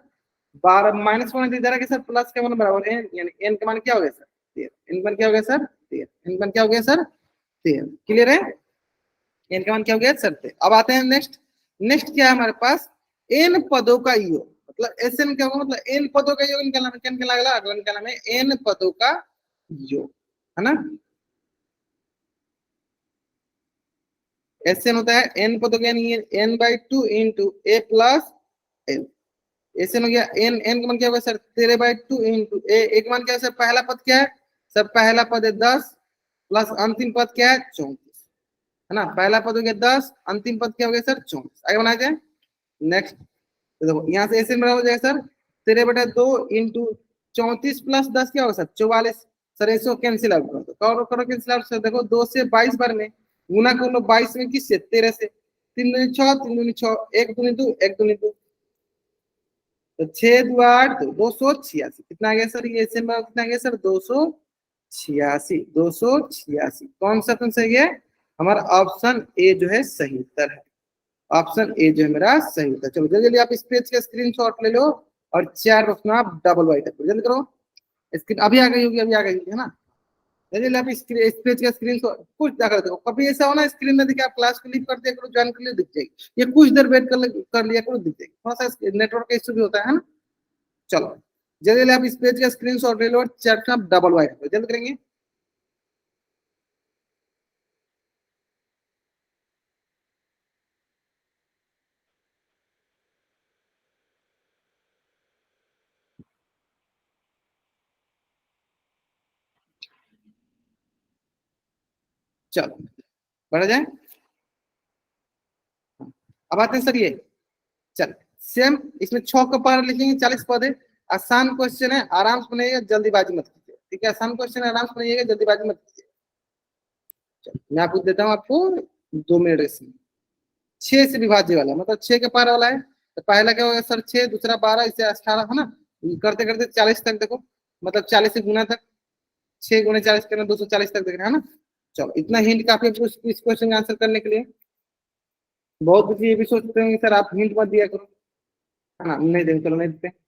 12 -1 इधर है कि सर प्लस का मान बराबर एन, यानी एन का मान क्या हो गया सर 13, एन का मान क्या हो गया सर 13, एन का मान क्या हो गया सर 13, क्लियर है। एन का मान क्या हो गया सर 13। अब आते हैं नेक्स्ट, नेक्स्ट क्या है हमारे पास, एन पदों का योग, मतलब एस एन क्या होगा, मतलब एन पदों का योग निकालना है, क्या निकाला, अगला निकालना है एन पदों का योग, है ना। एस एन होता है एन पदों का, यानी n/2 इंटू ए प्लस एन, ऐसे हो गया एन, एन का मान क्या होगा सर 13/2 इंटू ए, एक मान क्या है सर, पहला पद क्या है सर, पहला पद है 10 प्लस अंतिम पद क्या है 34, है ना। पहला पद हो गया 10, अंतिम पद क्या हो गया सर 34, आगे बनाया जाए नेक्स्ट। तो देखो यहाँ से ऐसे बराबर हो जाएगा सर 13/2 इंटू 34 प्लस 10 क्या होगा सर 44, सर ऐसे कैंसिल आउट करो, तो करो करो कैंसिल आउट सर, देखो 2 से 22 बार में गुना कर लो, 22 में किससे 13 से, 3 दूनी 6, 3 दूनी 6, 1 दूनी 2, 1 दूनी 2, तो 6 × 2 = 8, 286, कितना आ गया सर, ये ऐसे में कितना आ गया सर 286, 286, कौन सा ऑप्शन सही है, हमारा ऑप्शन ए जो है सही उत्तर है, ऑप्शन ए जो है मेरा सही उत्तर। चलो जल्दी जल्दी आप इस पेज का स्क्रीनशॉट ले लो, और 4 बॉक्स में आप डबल वाई तक जल्दी करो। स्क्रीन अभी आ गई होगी, अभी आ गई होगी, है ना। जल्दी आप इस पेज का स्क्रीन कुछ जाकर देखो। कभी ऐसा हो ना स्क्रीन में दिखे, आप क्लास को लीव कर दिया करो, ज्वाइन कर लिया, दिख जाएगी। ये कुछ देर वेट कर लिया करो, दिख जाएगी। थोड़ा सा नेटवर्क का इश्यू भी होता है ना। चलो जल्दी आप इस पेज का स्क्रीन शॉट ले लो और चैट में डबल वाई जल्द करेंगे। चलो बढ़ जाए। अब आते हैं सर ये। चल सेम इसमें 6 का पार लिखेंगे, 40 पद है। आसान क्वेश्चन है, आराम से बनाइएगा, जल्दीबाजी मत कीजिए। ठीक है, आसान क्वेश्चन है, आराम से बनाइएगा, जल्दीबाजी मत कीजिए। मैं पूछ देता हूँ आपको 2 मिनट इसमें। 6 से विभाज्य वाला मतलब 6 के पार वाला है, तो पहला क्या होगा सर 6, दूसरा 12, इसे 18, है ना। करते करते 40 तक देखो, मतलब 40 से गुना तक, 6 गुणे 40 करना 240 तक देख रहे हैं ना। चलो इतना हिंट काफी है इस क्वेश्चन का आंसर करने के लिए। बहुत कुछ ये भी सोचते होंगे सर आप हिंट मत दिया करो, है ना। नहीं देंगे, चलो नहीं देते।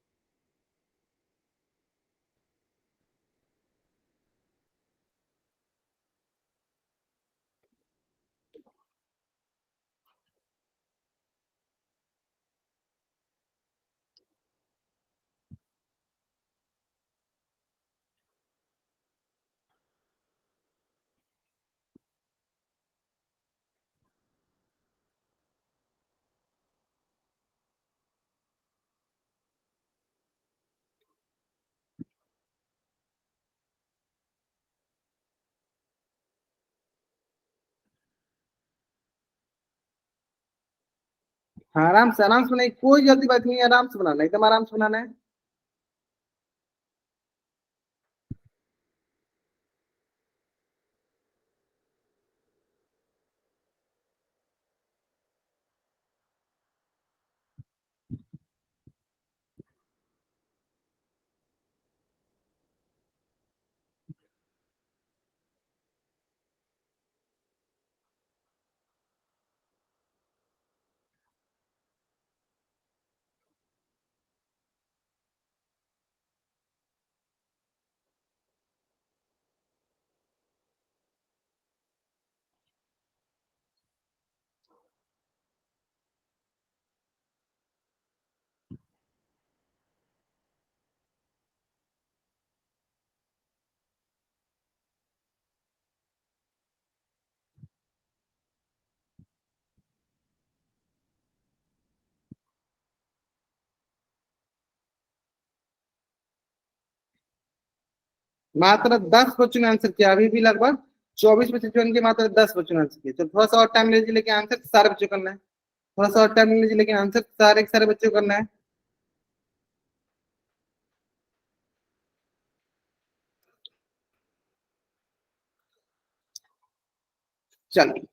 हाँ आराम से बनाइए, कोई जल्दी बात नहीं है, आराम से बनाना है, एकदम आराम से बनाना है। मात्र 10 बच्चों ने आंसर किया, अभी भी लगभग 24 बच्चे ज्वाइन किए, मात्र 10 बच्चों ने आंसर किया। तो थोड़ा सा और टाइम लीजिए, लेकिन आंसर सारे बच्चों को करना है। थोड़ा सा और टाइम लीजिए, लेकिन आंसर सारे के सारे बच्चों को करना है। चलिए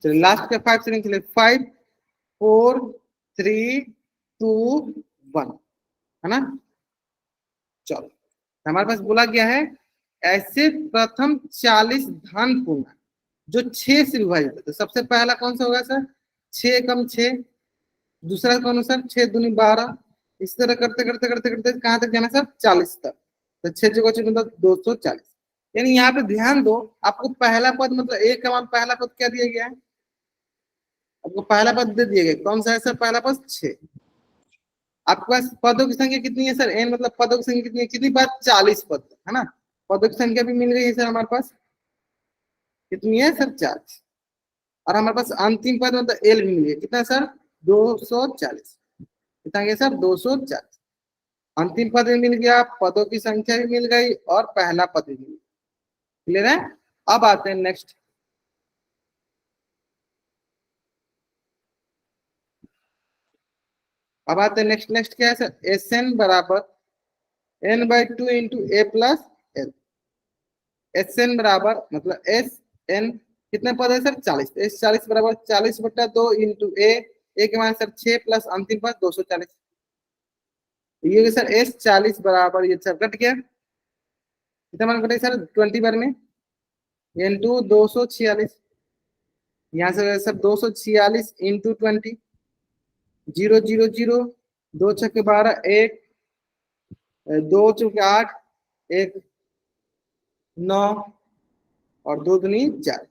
चलिए लास्ट के 5 सेकंड के लिए, 5 4 3 2 1, है ना। चलो हमारे पास बोला गया है ऐसे प्रथम 40 धन पूर्ण जो 6 से विभाजित है। तो सबसे पहला कौन सा होगा सर, 6 कम 6। दूसरा कौन है सर, 6 दूनी 12। इस तरह करते करते करते करते कहाँ तक जाना सर, 40 तक। तो 6 जगह 6 मतलब 240। यानी यहाँ पे ध्यान दो, आपको पहला पद मतलब एक का मान पहला पद क्या दिया गया है, आपको पहला पद दे दिया गया, कौन सा है सर, पहला पद 6। आपके पास पदों की संख्या कितनी है सर, एन मतलब पदों की संख्या कितनी है, कितनी बात 40 पद, है ना। पदों की संख्या भी मिल गई है सर हमारे पास, कितनी है सर 40। और हमारे पास अंतिम पद मतलब एल भी मिल गया, कितना सर 240। कितना गया सर 240। अंतिम पद भी मिल गया, पदों की संख्या भी मिल गई, और पहला पद भी मिल गया। क्लियर है। अब आते हैं नेक्स्ट। अब आते हैं नेक्स्ट। नेक्स्ट क्या है सर, एस एन बराबर n/2 इंटू ए प्लस एल। एस एन बराबर मतलब एस एन, कितने पद है सर 40। एस 40 बराबर 40/2 इंटू ए के मान सर 6 प्लस अंतिम पद 240। ये सर एस 40 बराबर, ये सर कट गया, कितना मान कटे सर 20 बार में, इंटू 246। यहाँ से सर 246 इंटू 20, 0 0 0, 2 छक्के 12, 1, 2 चौके 8, 1 9 और 2 दूनी 4।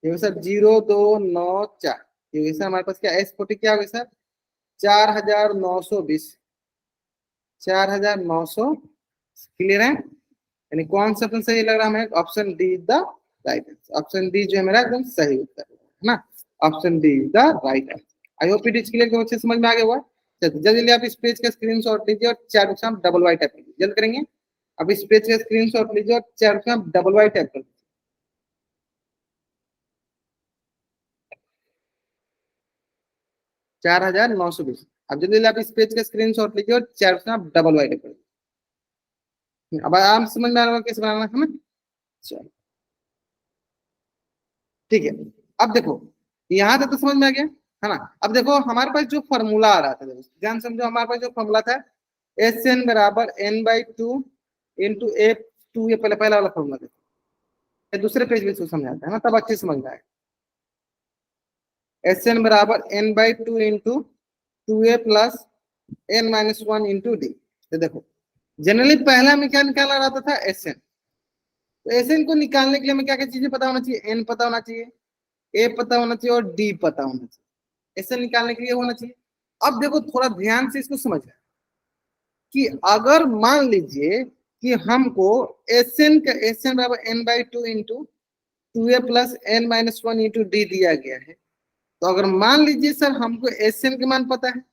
ये सर 0 2 9 4। ये सर हमारे पास क्या S40 क्या होगा सर? 4920, 4900। क्लियर है? यानी कौन सा ऑप्शन सही लग रहा है हमें? Option D is the right answer. Option D जो है मेरा एकदम सही उत्तर है ना। Option D is the right answer. I hope it is clear, तो अच्छे समझ में आ गया हुआ। चलिए जल्दी जल्दी आप इस पेज का स्क्रीनशॉट लीजिए और चैट बॉक्स में डबल वाई टाइप कीजिए। जल्द करेंगे। अब इस पेज का स्क्रीनशॉट लीजिए और चैट बॉक्स में डबल वाई टाइप कर 4920। अब जल्दी जल्दी आप इस पेज का स्क्रीनशॉट लीजिए और चैट बॉक्स में डबल वाई टाइप कर। अब आराम से समझ में आ रहा है कैसे बनाना है हमें। चलो ठीक है। अब देखो यहाँ तक तो समझ में आ गया है ना। अब देखो हमारे पास जो फॉर्मूला आ रहा था, ध्यान समझो, हमारे पास जो फॉर्मूला था SN बराबर n/2 इंटू A2। ये पहले पहला वाला फॉर्मूला था। ये दूसरे पेज में इसको समझाता है ना, तब अच्छे समझ में आएगा। SN बराबर n/2 into 2A plus n-1 into D। तो देखो जनरली पहला में क्या निकाला रहता था? SN। तो SN को निकालने के लिए हमें क्या क्या चीजें पता होना चाहिए? N पता होना चाहिए, A पता होना चाहिए और D पता होना चाहिए। SN निकालने के लिए होना चाहिए। अब देखो थोड़ा ध्यान से इसको समझना कि अगर मान लीजिए कि हमको SN का SN बराबर n/2 into 2A plus n-1 into D दिया गया है, तो अगर मान लीजिए सर हमको SN का मान पता है,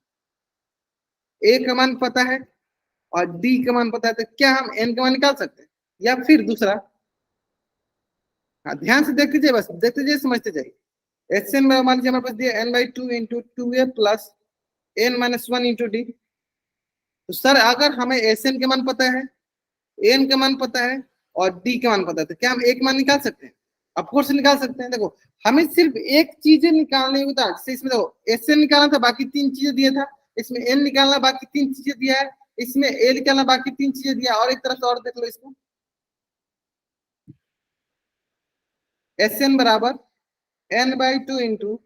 A का मान पता है और D का मान पता है, तो क्या हम N का मान निकाल सकते हैं? या फिर दूसरा, हाँ ध्यान से देखते जाइए, बस देखते जाइए समझते जाइए। SN मान लीजिए हमारे पास दिया n/2 into 2A plus n-1 into D। तो सर अगर हमें SN के मान पता है, N का मान पता है और D का मान पता है, तो क्या हम एक मान निकाल सकते हैं? ऑफकोर्स निकाल सकते हैं। देखो हमें सिर्फ एक चीज निकालने होता है। जैसे इसमें देखो SN निकालना था, बाकी तीन चीजें दिया था। इसमें N निकालना, बाकी तीन चीजें दिया है। इसमें A निकालना, बाकी तीन चीजें दिया। और एक तरफ से और देख लो इसको, SN बराबर n/2 into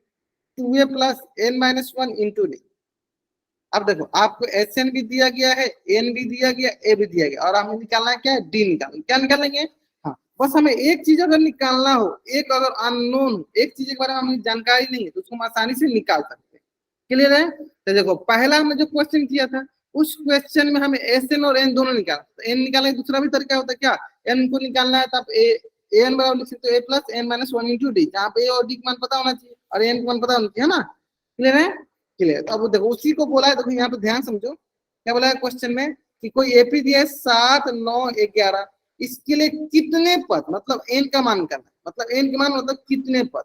2A plus n-1 into D। अब देखो आपको SN भी दिया गया है, N भी दिया गया, A भी दिया गया, और हमें निकालना है क्या? D निकालना। क्या निकालेंगे? हाँ बस हमें एक चीज अगर निकालना हो, एक अगर अननोन एक चीज के बारे में हमें जानकारी नहीं है, तो उसको हम आसानी से निकाल सकते हैं। क्लियर है? तो देखो पहला हमने जो क्वेश्चन किया था, उस क्वेश्चन में हमें SN और N दोनों निकालना। तो N निकालने का दूसरा भी तरीका होता है क्या? N को निकालना है तो आप AN बराबर लिख सकते हो A plus n-1 into D, जहाँ पे A और D का मान पता होना चाहिए और N का मान पता होना चाहिए, है ना। क्लियर है? क्लियर। तो अब देखो उसी को बोला है, देखो यहाँ पे ध्यान समझो क्या बोला है क्वेश्चन में कि कोई एपी दिया है 7 9 11, इसके लिए कितने पद, मतलब एन का मान करना, मतलब एन का मान मतलब कितने पद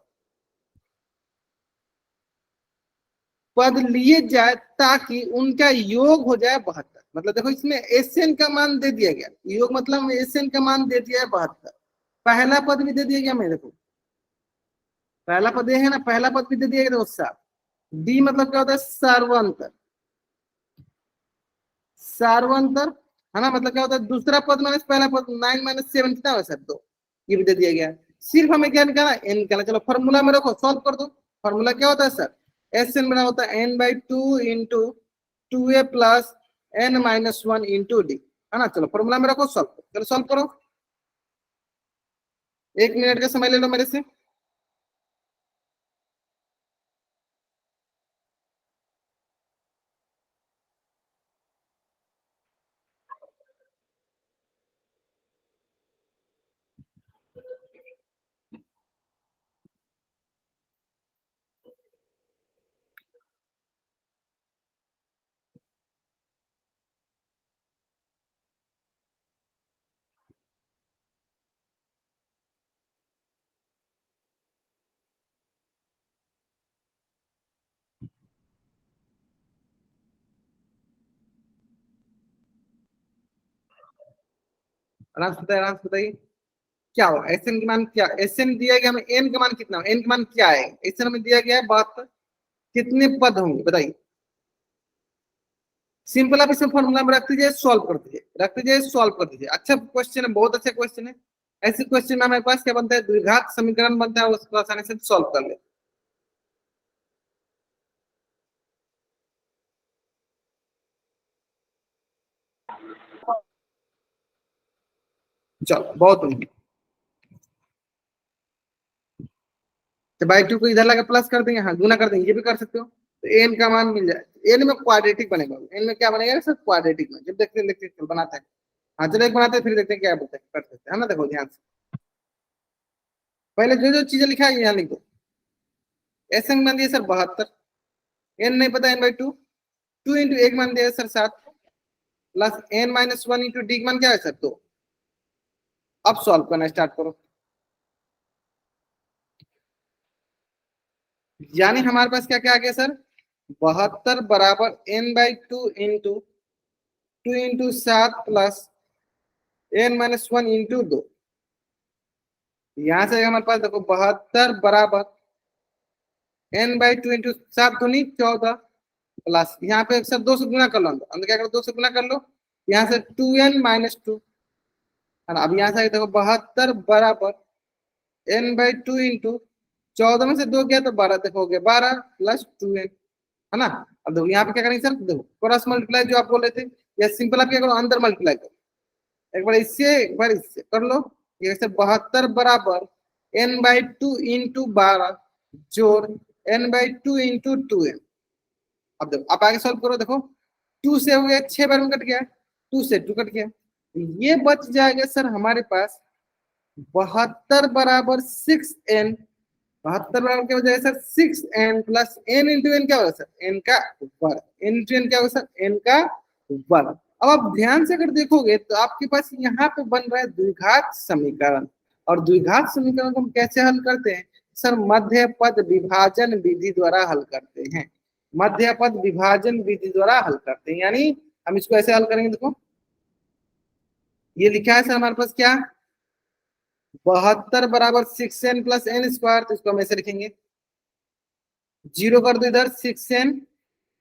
पद लिए जाए ताकि उनका योग हो जाए 72। मतलब देखो इसमें एसएन का मान दे दिया गया, योग मतलब एसएन का मान दे दिया है 72। पहला पद भी दे दिया गया मेरे को, पहला पद है ना, पहला पद भी दे दिया गया। दोस्त डी मतलब क्या होता है? सर्वांतर, सर्वांतर है ना। मतलब क्या होता है? दूसरा पद माइनस पहला पद, 9 माइनस 7 कितना होगा सर? 2। ये भी दे दिया गया। सिर्फ हमें क्या निकालना? एन निकालना। चलो फॉर्मूला में रखो, सॉल्व कर दो। फॉर्मूला क्या होता है सर? एस एन बना होता है n/2 into 2A plus n-1 into d, है ना। चलो फॉर्मूला में रखो, सॉल्व करो। चलो सॉल्व करो, 1 मिनट का समय ले लो मेरे से। आराम से बताइए क्या होगा। एस एन का मान क्या? एस एन दिया गया हमें, एन का मान कितना? एन का मान क्या है? एस एन हमें दिया गया है 72। कितने पद होंगे बताइए? सिंपल आप इसे फॉर्मूला में रख दीजिए, सॉल्व कर दीजिए, रख दीजिए, सॉल्व कर दीजिए। अच्छा क्वेश्चन है, बहुत अच्छा क्वेश्चन है। ऐसे क्वेश्चन में हमारे पास क्या बनता है? द्विघात समीकरण बनता है, उसको आसानी से सॉल्व कर ले। चलो बहुत बढ़िया। तो बाई टू को इधर लगा प्लस कर देंगे, हाँ गुना कर देंगे, ये भी कर सकते हो। तो एन का मान मिल जाए, एन में क्वाड्रेटिक बनेगा, एन में क्या बनेगा सर, क्वाड्रेटिक में। जब देखते हैं बनाता है। हाँ चलो एक बनाते हैं, फिर देखते हैं क्या बोलते हैं, कर सकते हैं ना। देखो ध्यान से, पहले जो जो चीजें लिखा है यहाँ लिख दो। एस एन मान दिया सर 72, एन नहीं पता, n by two, two into एक मान दिया sir 7, plus n minus one into d मान क्या है सर 2। अब सॉल्व करना स्टार्ट करो। यानी हमारे पास क्या क्या आ गया सर, 72 बराबर n by two into 7 plus n minus one into 2। यहां से हमारे पास देखो 72 बराबर एन बाई टू इंटू 7 दूनी 14, प्लस यहाँ पे सर 2 से गुना कर लो, अंदर क्या करो 2 से गुना कर लो, यहाँ से 2n माइनस टू है ना। अब यहाँ से देखो 72 बराबर एन बाई टू इंटू 14 में से 2 गया तो 12, देखोगे 12 प्लस 2n है ना। अब देखो यहाँ पे क्या करेंगे सर, देखो क्रॉस मल्टीप्लाई जो आप बोल रहे थे, या सिंपल आप क्या करो अंदर मल्टीप्लाई करो, एक बार इससे एक बार इससे कर लो। ये 72 बराबर एन बाई टू इंटू 12 जोड़ N by two into 2n। अब देखो आप आगे सॉल्व करो, देखो 2 से हो गया 6 बार में कट गया, 2 से 2 कट गया, ये बच जाएगा सर हमारे पास 72 बराबर 6n। 72 बराबर क्या हो जाएगा sir 6n plus n into n क्या होगा सर, n का वर्ग, n इंटू एन क्या होगा सर, n का वर्ग। अब आप ध्यान से अगर देखोगे तो आपके पास यहाँ पे बन रहा है द्विघात समीकरण। और द्विघात समीकरण को हम कैसे हल करते हैं सर, मध्य पद विभाजन विधि द्वारा हल करते हैं। मध्य पद विभाजन विधि द्वारा हल करते हैं, यानी हम इसको ऐसे हल करेंगे। देखो ये लिखा है सर हमारे पास क्या, 72 बराबर 6n प्लस एन स्क्वायर, तो इसको हम ऐसे लिखेंगे, जीरो कर दो इधर, 6n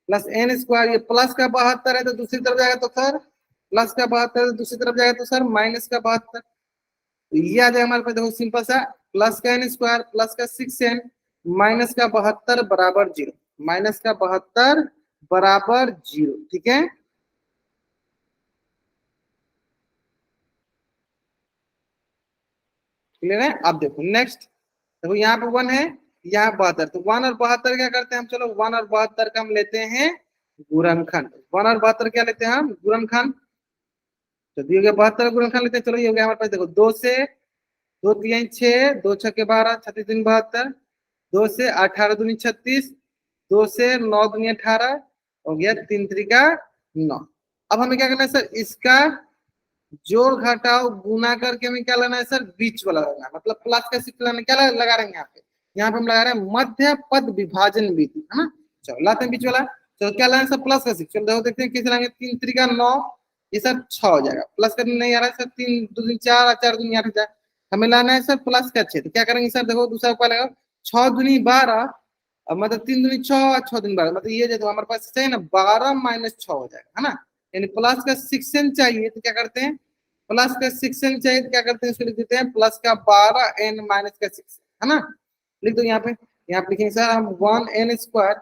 प्लस एन स्क्वायर, ये प्लस का 72 है तो दूसरी तरफ जाएगा तो सर प्लस का 72 है तो दूसरी तरफ जाएगा तो सर माइनस का 72। तो ये आ जाएगा हमारे पास, देखो सिंपल सा, प्लस का एन स्क्वायर प्लस का 6n माइनस का 72 बराबर 0, माइनस का 72 बराबर 0, ठीक है। क्लियर है। अब देखो नेक्स्ट, देखो यहाँ पे 1 है, यहाँ 72, तो 1 और 72 क्या करते हैं हम, चलो 1 और 72 का हम लेते हैं गुणनखंड। 1 और 72 क्या लेते हैं हम, गुणनखंड। तो दिए गए 72 गुणनखंड लेते हैं। चलो ये हो गया हमारे पास, देखो 2 से 2 3 6, 2 6 12, 36 3 72, 2 से 18 दूनी 36, 2 से 9 दूनी 18, हो गया 3 3 का 9। अब हमें क्या करना है सर, इसका जोड़ घटाओ गुना करके हमें क्या लेना है सर, बीच वाला लेना है, मतलब प्लस का सिक्स लेना, क्या लगा रहे हैं यहाँ पे, यहाँ पे हम लगा रहे हैं मध्य पद विभाजन विधि है ना। चलो लाते हैं बीच वाला, चलो क्या लाना है सर, प्लस का सिक्स। चलो देखो देखते हैं कैसे लाएंगे, 3 3 का 9, ये सर 6 हो जाएगा, प्लस का नहीं आ रहा है सर, 3 2 3 4, 4 दूनी 8 जाए, हमें लाना है सर प्लस का 6, तो क्या करेंगे सर, देखो दूसरा उपाय लगा, 6 दूनी 12, अब मतलब 3 दूनी 6, 6 दूनी 12, मतलब ये जो हमारे पास है ना 12 माइनस 6 हो जाएगा है ना। यानी प्लस का 6n चाहिए तो क्या करते हैं, प्लस का 6n चाहिए तो क्या करते हैं, इसको लिख देते हैं प्लस का 12n माइनस का 6 है ना। लिख दो यहाँ पे, यहाँ पे लिखेंगे सर हम 1n स्क्वायर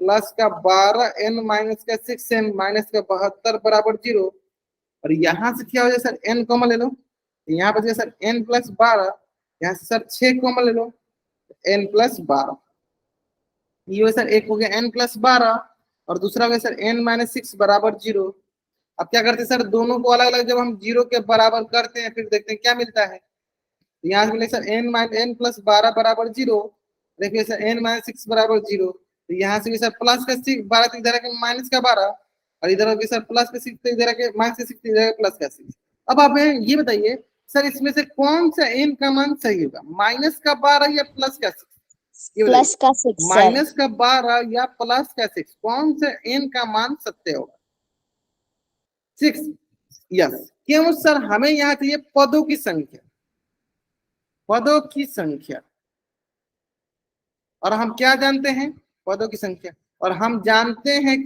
प्लस का 12n माइनस का 6n माइनस का 72 बराबर 0। और यहाँ से क्या हो जाए सर, n कॉमन ले लो, यहाँ पे सर n प्लस 12, यहाँ से सर 6 कॉमन ले लो, n प्लस 12, ये सर एक हो गया n प्लस 12, और दूसरा हो गया सर n माइनस 6 बराबर 0। अब क्या करते हैं सर, दोनों को अलग अलग जब हम 0 के बराबर करते हैं फिर देखते हैं क्या मिलता है। तो यहाँ से मिले sir n minus n plus 12 बराबर 0, देखिए सर n माइनस 6 बराबर 0, तो यहाँ से भी सर प्लस का 6 12 इधर के माइनस का 12, और इधर हो गया सर प्लस का 6 इधर के माइनस का 6 इधर प्लस का 6। अब आप ये बताइए सर, इसमें से कौन सा n का मान सही होगा, माइनस का 12 या प्लस का 6, प्लस का 6 सर। माइनस का 12 या प्लस का 6, कौन सा n का मान सत्य होगा, 6। यस, क्यों सर, हमें यहाँ चाहिए पदों की संख्या, पदों की संख्या, और हम क्या जानते हैं, पदों की संख्या, और हम जानते हैं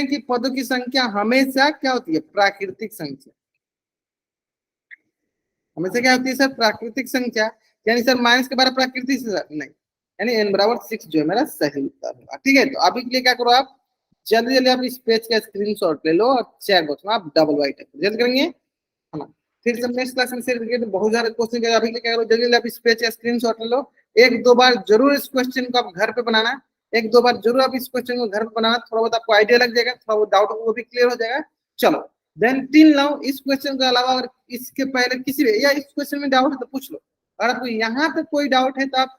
कि पदों की संख्या हमेशा क्या होती है, प्राकृतिक संख्या, हमेशा क्या होती है सर, प्राकृतिक संख्या। यानी सर माइनस के 12 प्राकृतिक नहीं, यानी n बराबर 6 जो है मेरा सही उत्तर होगा। ठीक है, तो अभी के लिए क्या करो आप, जल्दी जल्दी आप इस पेज का स्क्रीनशॉट ले लो और चैट बॉक्स में आप डबल वाइट जल्दी करेंगे, है ना। फिर सब नेक्स्ट क्लास में शेयर करके, तो बहुत सारे क्वेश्चन अभी क्या करो, जल्दी जल्दी आप इस पेज का स्क्रीनशॉट ले लो। एक दो बार जरूर इस क्वेश्चन को आप घर पे बनाना, एक दो बार जरूर आप इस क्वेश्चन को घर पे बनाना, थोड़ा बहुत आपको आइडिया लग जाएगा, थोड़ा बहुत डाउट वो भी क्लियर हो जाएगा। चलो देन टिल नाउ इस क्वेश्चन के अलावा अगर इसके पहले किसी भी या इस क्वेश्चन में डाउट है तो पूछ लो। अगर आपको यहाँ पे कोई डाउट है तो आप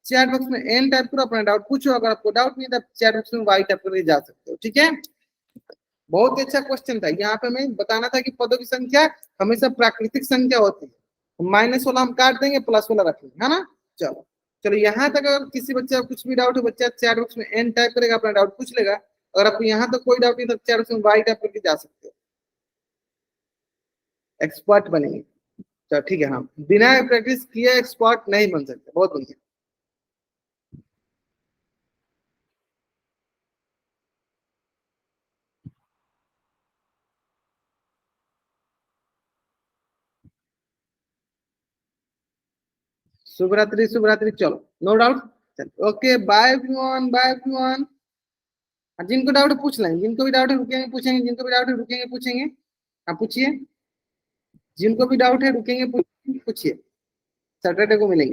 चैट बॉक्स में एन टाइप करो, अपना डाउट पूछो। अगर आपको डाउट नहीं है तो चैट बॉक्स में वाई टाइप करके जा सकते हो, ठीक है। बहुत अच्छा क्वेश्चन था। यहाँ पे मैं बताना था कि पदों की संख्या हमेशा प्राकृतिक संख्या होती है, माइनस वाला हम काट देंगे, प्लस वाला रखेंगे, है ना। चलो चलो यहाँ तक अगर किसी बच्चे को कुछ भी डाउट है, बच्चा चैट बॉक्स में एन टाइप करेगा, अपना डाउट पूछ लेगा। अगर आपको यहाँ तक कोई डाउट नहीं तो चैट बॉक्स में वाई टाइप करके जा सकते हो, एक्सपर्ट बनेंगे। चलो ठीक है, हाँ बिना प्रैक्टिस किए एक्सपर्ट नहीं बन सकते। बहुत बढ़िया। शुभ रात्रि शुभ रात्रि। चलो no doubt. Okay bye everyone, bye everyone. जिनको डाउट है पूछ लेंगे, जिनको भी डाउट है रुकेंगे पूछेंगे, जिनको भी डाउट है रुकेंगे पूछेंगे। आप पूछिए, जिनको भी डाउट है रुकेंगे पूछिए, सैटरडे को मिलेंगे।